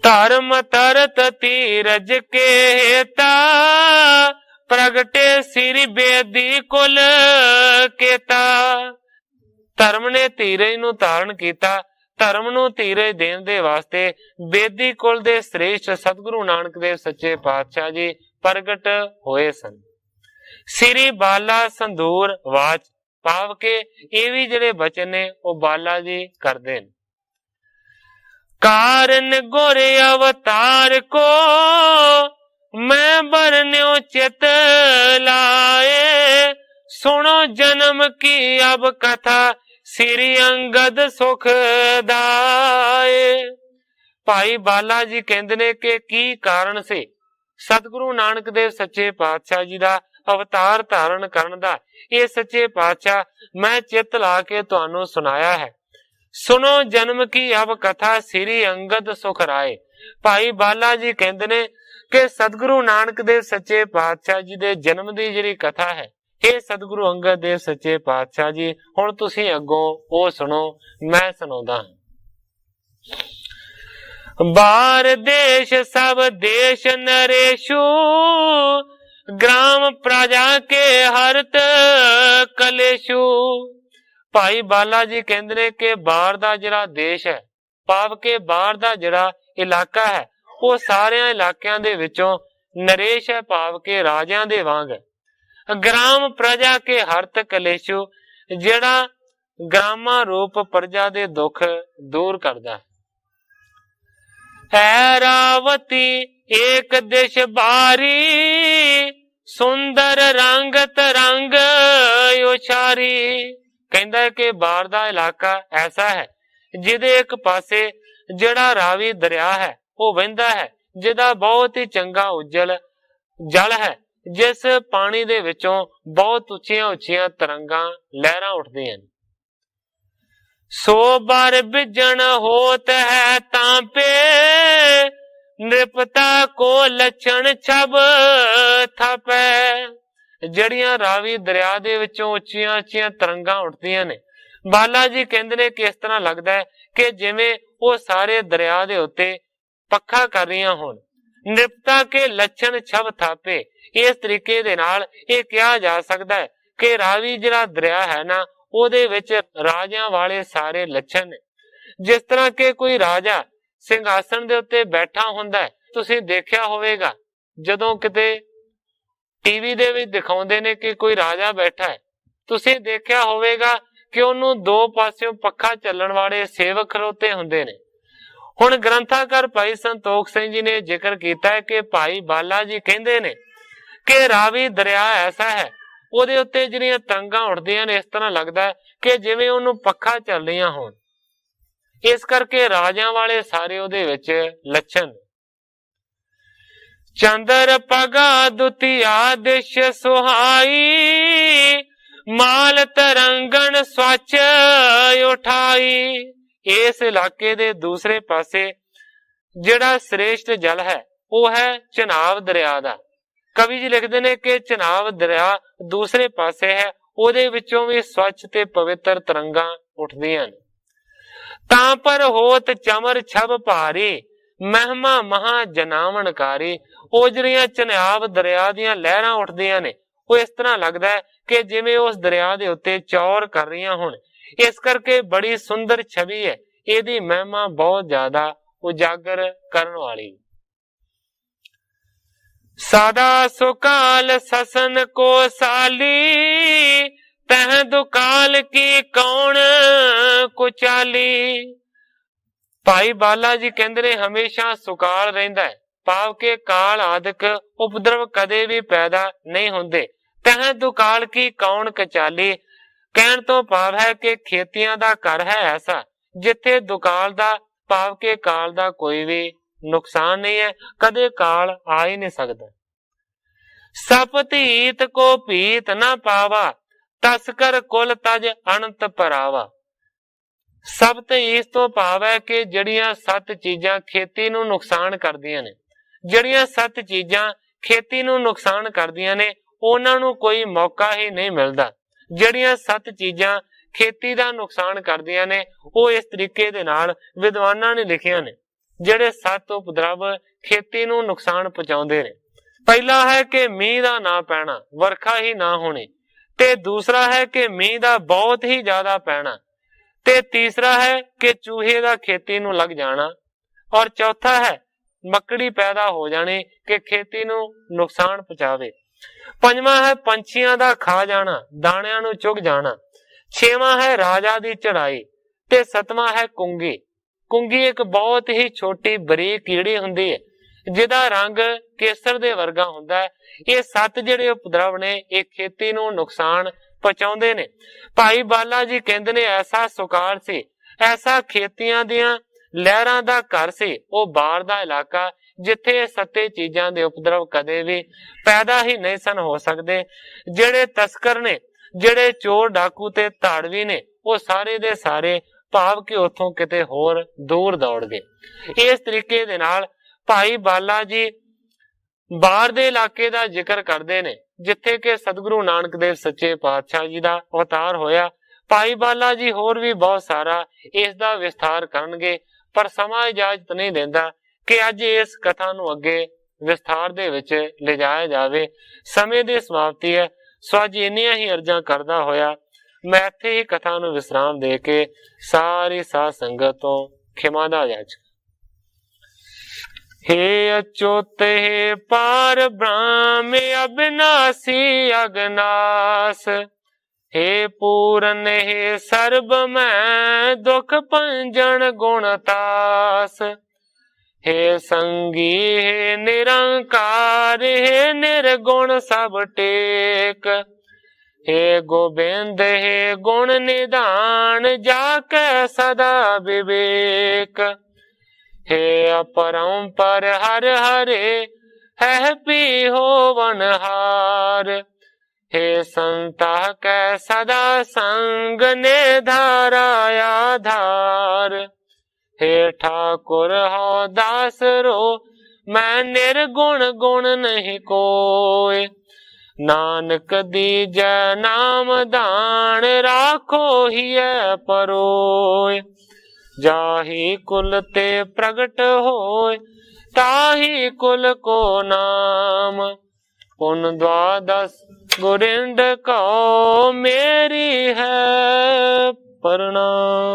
ਧਰਮ ਤਰਤ ਧੀਰਜ ਕੇ ਹੇਤਾ, ਪ੍ਰਗਟੇ ਸਿਰ ਬੇਦੀ ਕੁਲ ਕੇਤਾ। ਧਰਮ ਨੇ ਧੀਰਜ ਨੂੰ ਧਾਰਨ ਕੀਤਾ। ਧਰਮ ਨੂੰ ਧੀਰਜ ਦੇਣ ਦੇ ਵਾਸਤੇ ਬੇਦੀ ਕੁਲ ਦੇ ਸ੍ਰੇਸ਼ਟ ਸਤਿਗੁਰੂ ਨਾਨਕ ਦੇਵ ਸੱਚੇ ਪਾਤਸ਼ਾਹ ਜੀ ਪ੍ਰਗਟ ਹੋਏ ਸਨ। ਸਿਰੀ ਬਾਲਾ ਸੰਧੂਰ ਵਾਚ, ਭਾਵ ਕੇ ਇਹ ਵੀ ਜਿਹੜੇ ਬਚਨ ਨੇ ਉਹ ਬਾਲਾ ਜੀ ਕਰਦੇ ਨੇ। ਕਾਰਨ ਗੁਰ ਅਵਤਾਰ ਕੋ, ਮੈਂ ਬਰਨਿਓ ਚਿਤ ਲਾਏ। ਸੁਣੋ ਜਨਮ ਕੀ ਅਬ ਕਥਾ, ਸ੍ਰੀ ਅੰਗਦ ਸੁਖ ਦਾਏ। ਭਾਈ ਬਾਲਾ ਜੀ ਕਹਿੰਦੇ ਨੇ ਕਿ ਕੀ ਕਾਰਨ ਸੀ ਸਤਿਗੁਰੂ ਨਾਨਕ ਦੇਵ ਸੱਚੇ ਪਾਤਸ਼ਾਹ ਜੀ ਦਾ ਅਵਤਾਰ ਧਾਰਨ ਕਰਨ ਦਾ। ਇਹ ਸੱਚੇ ਪਾਤਸ਼ਾਹ ਮੈਂ ਚਿੱਤ ਲਾ ਕੇ ਤੁਹਾਨੂੰ ਸੁਣਾਇਆ ਹੈ। ਸੁਣੋ ਜਨਮ ਕੀ ਅਬ ਕਥਾ, ਸ੍ਰੀ ਅੰਗਦ ਸੁਖ ਰਾਏ। ਭਾਈ ਬਾਲਾ ਜੀ ਕਹਿੰਦੇ ਨੇ ਕਿ ਸਤਿਗੁਰੂ ਨਾਨਕ ਦੇਵ ਸੱਚੇ ਪਾਤਸ਼ਾਹ ਜੀ ਦੇ ਜਨਮ ਦੀ ਜਿਹੜੀ ਕਥਾ ਹੈ, ਇਹ ਸਤਿਗੁਰੂ ਅੰਗਦ ਦੇਵ ਸੱਚੇ ਪਾਤਸ਼ਾਹ ਜੀ ਹੁਣ ਤੁਸੀਂ ਅੱਗੋਂ ਉਹ ਸੁਣੋ, ਮੈਂ ਸੁਣਾਉਂਦਾ ਹਾਂ। ਬਾਰ ਦੇਸ਼ ਸਭ ਦੇਸ਼ ਨਰੇਸ਼ੂ, ਗ੍ਰਾਮ ਪ੍ਰਜਾ ਕੇ ਹਰਤ ਕਲੇਸ਼ੂ। ਭਾਈ ਬਾਲਾ ਜੀ ਕਹਿੰਦੇ ਨੇ ਕਿ ਬਾਹਰ ਦਾ ਜਿਹੜਾ ਦੇਸ਼ ਹੈ, ਭਾਵ ਕਿ ਬਾਹਰ ਦਾ ਜਿਹੜਾ ਇਲਾਕਾ ਹੈ, ਉਹ ਸਾਰਿਆਂ ਇਲਾਕਿਆਂ ਦੇ ਵਿੱਚੋਂ ਨਰੇਸ਼ ਹੈ, ਭਾਵ ਕਿ ਰਾਜਿਆਂ ਦੇ ਵਾਂਗ ਹੈ। ਗ੍ਰਾਮ ਪ੍ਰਜਾ ਕੇ ਹਰਤ ਕਲੇਸ਼ੂ, ਜਿਹੜਾ ਗ੍ਰਾਮਾਂ ਰੂਪ ਪ੍ਰਜਾ ਦੇ ਦੁੱਖ ਦੂਰ ਕਰਦਾ ਹੈ। ਐਰਾਵਤੀ ਏਕ ਦਿਸ਼ ਬਾਰੀ, ਸੁੰਦਰ ਰੰਗ ਤਰੰਗ ਉਛਾਰੀ। ਕਹਿੰਦਾ ਹੈ ਕਿ ਬਾਹਰ ਦਾ ਇਲਾਕਾ ਐਸਾ ਹੈ ਜਿਹਦੇ ਇੱਕ ਪਾਸੇ ਜਿਹੜਾ ਰਾਵੀ ਦਰਿਆ ਹੈ ਉਹ ਵਹਿੰਦਾ ਹੈ, ਜਿਹਦਾ ਬਹੁਤ ਹੀ ਚੰਗਾ ਉਜਲ जल है जिस पानी दे विचों बहुत उच्चियां उच्चियां तरंगां लहरां उठदियां। सो बार बिजन होत है तांपे, नृपता को लक्षण छब थापे। जड़ियां रावी दरिया दे विचों उच्चियां उच्चियां तरंगां उठदियां ने, बाला जी कहंदे ने कि इस तरह लगदा है कि जिवें वो सारे दरिया दे उत्ते पक्खा कर रहीआं होण। नृपता के लक्षण छब थापे, इस तरीके दे नाल ये कहा जा सकदा है कि रावी जिहड़ा दरिया है ना, ਉਹਦੇ ਵਿੱਚ ਰਾਜਿਆਂ ਵਾਲੇ ਸਾਰੇ ਲੱਛਣ ਨੇ। ਜਿਸ ਤਰ੍ਹਾਂ ਕਿ ਕੋਈ ਰਾਜਾ ਸਿੰਘਾਸਣ ਦੇ ਉੱਤੇ ਬੈਠਾ ਹੁੰਦਾ ਹੈ, ਤੁਸੀਂ ਦੇਖਿਆ ਹੋਵੇਗਾ ਜਦੋਂ ਕਿਤੇ ਟੀਵੀ ਦੇ ਵਿੱਚ ਦਿਖਾਉਂਦੇ ਨੇ ਕਿ ਕੋਈ ਰਾਜਾ ਬੈਠਾ ਹੈ, ਤੁਸੀਂ ਦੇਖਿਆ ਹੋਵੇਗਾ ਕਿ ਉਹਨੂੰ ਦੋ ਪਾਸਿਓਂ ਪੱਖਾ ਚੱਲਣ ਵਾਲੇ ਸੇਵਕ ਖਲੋਤੇ ਹੁੰਦੇ ਨੇ। ਹੁਣ ਗ੍ਰੰਥਾਕਾਰ ਭਾਈ ਸੰਤੋਖ ਸਿੰਘ ਜੀ ਨੇ ਜ਼ਿਕਰ ਕੀਤਾ ਹੈ ਕਿ ਭਾਈ ਬਾਲਾ ਜੀ ਕਹਿੰਦੇ ਨੇ ਕਿ ਰਾਵੀ ਦਰਿਆ ਐਸਾ ਹੈ, ਉਹਦੇ ਉੱਤੇ ਜਿਹੜੀਆਂ ਤਰੰਗਾਂ ਉੱਠਦੀਆਂ ਨੇ ਇਸ ਤਰ੍ਹਾਂ ਲੱਗਦਾ ਕਿ ਜਿਵੇਂ ਉਹਨੂੰ ਪੱਖਾ ਚੱਲ ਰਹੀਆਂ ਹੋਣ। ਇਸ ਕਰਕੇ ਰਾਜਿਆਂ ਵਾਲੇ ਸਾਰੇ ਉਹਦੇ ਵਿੱਚ ਲੱਛਣ। ਚੰਦਰ ਪਗਾ ਦੁਤੀਆ ਦਿਸ਼ ਸੁਹਾਈ, ਮਾਲ ਤਰੰਗਣ ਸਵੱਛ ਉਠਾਈ। ਇਸ ਇਲਾਕੇ ਦੇ ਦੂਸਰੇ ਪਾਸੇ ਜਿਹੜਾ ਸ੍ਰੇਸ਼ਟ ਜਲ ਹੈ ਉਹ ਹੈ ਚਨਾਬ ਦਰਿਆ ਦਾ। ਕਵੀ ਜੀ ਲਿਖਦੇ ਨੇ ਕਿ ਚਨਾਬ ਦਰਿਆ ਦੂਸਰੇ ਪਾਸੇ ਹੈ, ਉਹਦੇ ਵਿੱਚੋਂ ਵੀ ਸਵੱਛ ਤੇ ਪਵਿੱਤਰ ਤਰੰਗਾਂ ਉੱਠਦੀਆਂ ਨੇ। ਤਾਂ ਪਰ ਹੋਤ ਚਮਰ ਛਬ ਭਾਰੀ, ਮਹਿਮਾ ਮਹਾ ਜਨਾਵਣਕਾਰੀ। ਉਹ ਜਿਹੜੀਆਂ ਚਨਾਬ ਦਰਿਆ ਦੀਆਂ ਲਹਿਰਾਂ ਉੱਠਦੀਆਂ ਨੇ, ਉਹ ਇਸ ਤਰ੍ਹਾਂ ਲੱਗਦਾ ਹੈ ਕਿ ਜਿਵੇਂ ਉਸ ਦਰਿਆ ਦੇ ਉੱਤੇ ਚੌਰ ਕਰ ਰਹੀਆਂ ਹੋਣ। ਇਸ ਕਰਕੇ ਬੜੀ ਸੁੰਦਰ ਛਵੀ ਹੈ, ਇਹਦੀ ਮਹਿਮਾ ਬਹੁਤ ਜ਼ਿਆਦਾ ਉਜਾਗਰ ਕਰਨ ਵਾਲੀ। सदा सुकाल ससन को साली, तह दुकाल की कौन कुचाली। ਭਾਈ ਬਾਲਾ ਜੀ ਕਹਿੰਦੇ ਨੇ ਹਮੇਸ਼ਾ ਸੁਕਾਲ ਰਹਿੰਦਾ ਹੈ, ਭਾਵ ਕਿ ਕਾਲ ਆਦਿਕ ਉਪਦਰਵ ਕਦੇ ਵੀ ਪੈਦਾ ਨਹੀਂ ਹੁੰਦੇ। ਤਹ ਦੁਕਾਲ ਕੀ ਕੌਣ ਕਚਾਲੀ, ਕਹਿਣ ਤੋਂ ਭਾਵ ਹੈ ਕਿ ਖੇਤੀਆਂ ਦਾ ਘਰ ਹੈ ਐਸਾ ਜਿੱਥੇ ਦੁਕਾਲ ਦਾ ਭਾਵ ਕਿ ਕਾਲ ਦਾ ਕੋਈ ਵੀ ਨੁਕਸਾਨ ਨਹੀਂ ਹੈ, ਕਦੇ ਕਾਲ ਆ ਹੀ ਨਹੀਂ ਸਕਦਾ। ਸਪਤੀਤ ਕੋ ਭੀਤ ਨਾ ਪਾਵਾ, ਤਸਕਰ ਕੁਲ ਤਜ ਅਨੰਤ ਪਰਾਵਾ। ਸਬਤ ਇਸ ਤੋਂ ਭਾਵ ਹੈ ਕਿ ਜਿਹੜੀਆਂ 7 ਚੀਜ਼ਾਂ ਖੇਤੀ ਨੂੰ ਨੁਕਸਾਨ ਕਰਦੀਆਂ ਨੇ, ਜਿਹੜੀਆਂ 7 ਚੀਜ਼ਾਂ ਖੇਤੀ ਨੂੰ ਨੁਕਸਾਨ ਕਰਦੀਆਂ ਨੇ ਉਹਨਾਂ ਨੂੰ ਕੋਈ ਮੌਕਾ ਹੀ ਨਹੀਂ ਮਿਲਦਾ। ਜਿਹੜੀਆਂ 7 ਚੀਜ਼ਾਂ ਖੇਤੀ ਦਾ ਨੁਕਸਾਨ ਕਰਦੀਆਂ ਨੇ ਉਹ ਇਸ ਤਰੀਕੇ ਦੇ ਨਾਲ ਵਿਦਵਾਨਾਂ ਨੇ ਲਿਖੀਆਂ ਨੇ, ਜਿਹੜੇ 7 ਉਪਦਰਵ ਖੇਤੀ ਨੂੰ ਨੁਕਸਾਨ ਪਹੁੰਚਾਉਂਦੇ ਨੇ। ਪਹਿਲਾ ਹੈ ਕਿ ਮੀਂਹ ਦਾ ਨਾ ਪੈਣਾ, ਵਰਖਾ ਹੀ ਨਾ ਹੋਣੀ, ਤੇ ਦੂਸਰਾ ਹੈ ਕਿ ਮੀਂਹ ਦਾ ਬਹੁਤ ਹੀ ਜ਼ਿਆਦਾ ਪੈਣਾ, ਤੇ ਤੀਸਰਾ ਹੈ ਕਿ ਚੂਹੇ ਦਾ ਖੇਤੀ ਨੂੰ ਲੱਗ ਜਾਣਾ, ਔਰ ਚੌਥਾ ਹੈ ਮੱਕੜੀ ਪੈਦਾ ਹੋ ਜਾਣੀ ਕਿ ਖੇਤੀ ਨੂੰ ਨੁਕਸਾਨ ਪਹੁੰਚਾਵੇ। ਪੰਜਵਾਂ ਹੈ ਪੰਛੀਆਂ ਦਾ ਖਾ ਜਾਣਾ, ਦਾਣਿਆਂ ਨੂੰ ਚੁਗ ਜਾਣਾ। ਛੇਵਾਂ ਹੈ ਰਾਜਾ ਦੀ ਚੜਾਈ, ਤੇ ਸੱਤਵਾਂ ਹੈ ਕੁੰਗੀ। ਕੁੰਗੀ ਇੱਕ ਬਹੁਤ ਹੀ ਛੋਟੀ ਬਰੀਕ ਕੀੜੀ ਹੁੰਦੀ ਹੈ ਜਿਹਦਾ ਰੰਗ ਕੇਸਰ ਦੇ ਵਰਗਾ ਹੁੰਦਾ ਹੈ। ਇਹ 7 ਜਿਹੜੇ ਉਪਦਰਵ ਨੇ ਇਹ ਖੇਤੀ ਨੂੰ ਨੁਕਸਾਨ ਪਹੁੰਚਾਉਂਦੇ ਨੇ। ਭਾਈ ਬਾਲਾ ਜੀ ਕਹਿੰਦੇ ਨੇ ਐਸਾ ਸੁਕਾਲ ਸੀ, ਐਸਾ ਖੇਤੀਆਂ ਦੀਆਂ ਲਹਿਰਾਂ ਦਾ ਘਰ ਸੀ, ਉਹ ਬਾਹਰ ਦਾ ਇਲਾਕਾ ਜਿੱਥੇ ਇਹ 7 ਚੀਜ਼ਾਂ ਦੇ ਉਪਦਰਵ ਕਦੇ ਵੀ ਪੈਦਾ ਹੀ ਨਹੀਂ ਸਨ ਹੋ ਸਕਦੇ। ਜਿਹੜੇ ਤਸਕਰ ਨੇ, ਜਿਹੜੇ ਚੋਰ ਡਾਕੂ ਤੇ ਧਾੜਵੀ ਨੇ, ਉਹ ਸਾਰੇ ਦੇ ਸਾਰੇ ਭਾਵ ਕਿ ਉੱਥੋਂ ਕਿਤੇ ਹੋਰ ਦੂਰ ਦੌੜ ਗਏ। ਇਸ ਤਰੀਕੇ ਦੇ ਨਾਲ ਭਾਈ ਬਾਲਾ ਜੀ ਬਾਹਰ ਦੇ ਇਲਾਕੇ ਦਾ ਜ਼ਿਕਰ ਕਰਦੇ ਨੇ ਜਿੱਥੇ ਕਿ ਸਤਿਗੁਰੂ ਨਾਨਕ ਦੇਵ ਸੱਚੇ ਪਾਤਸ਼ਾਹ ਜੀ ਦਾ ਅਵਤਾਰ ਹੋਇਆ। ਭਾਈ ਬਾਲਾ ਜੀ ਹੋਰ ਵੀ ਬਹੁਤ ਸਾਰਾ ਇਸ ਦਾ ਵਿਸਥਾਰ ਕਰਨਗੇ, ਪਰ ਸਮਾਂ ਇਜਾਜ਼ਤ ਨਹੀਂ ਦਿੰਦਾ ਕਿ ਅੱਜ ਇਸ ਕਥਾ ਨੂੰ ਅੱਗੇ ਵਿਸਥਾਰ ਦੇ ਵਿੱਚ ਲਿਜਾਇਆ ਜਾਵੇ। ਸਮੇਂ ਦੀ ਸਮਾਪਤੀ ਹੈ, ਸੋ ਅੱਜ ਇੰਨੀਆਂ ਹੀ ਅਰਜ਼ਾਂ ਕਰਦਾ ਹੋਇਆ ਮੈਂ ਇੱਥੇ ਹੀ ਕਥਾ ਨੂੰ ਵਿਸਰਾਮ ਦੇ ਕੇ ਸਾਰੀ ਸਾਧ ਸੰਗਤ ਤੋਂ ਖਿਮਾ ਦਾ ਯਾਚਕ। हे अच्युत हे पार ब्रह्म अविनाशी अगनास, हे पूरन हे सर्ब मैं दुख भंजन गुणतास, हे संगी हे निरंकार हे निर्गुण सब टेक, हे गोबिंद हे गुण निधान जाके सदा विवेक, हे अपरंपर हर हरे है पी होवनहार। हे संता कै सदा संग ने धारा आधार। हे ठाकुर हो दास रो मैं निर्गुण गुण नहीं कोय। नानक दीजै नाम दान राखो हिय परोय। जाहि कुल ते प्रगट होय ताहि कुल को नाम। पुन द्वादश गुरिंद को मेरी है प्रणाम।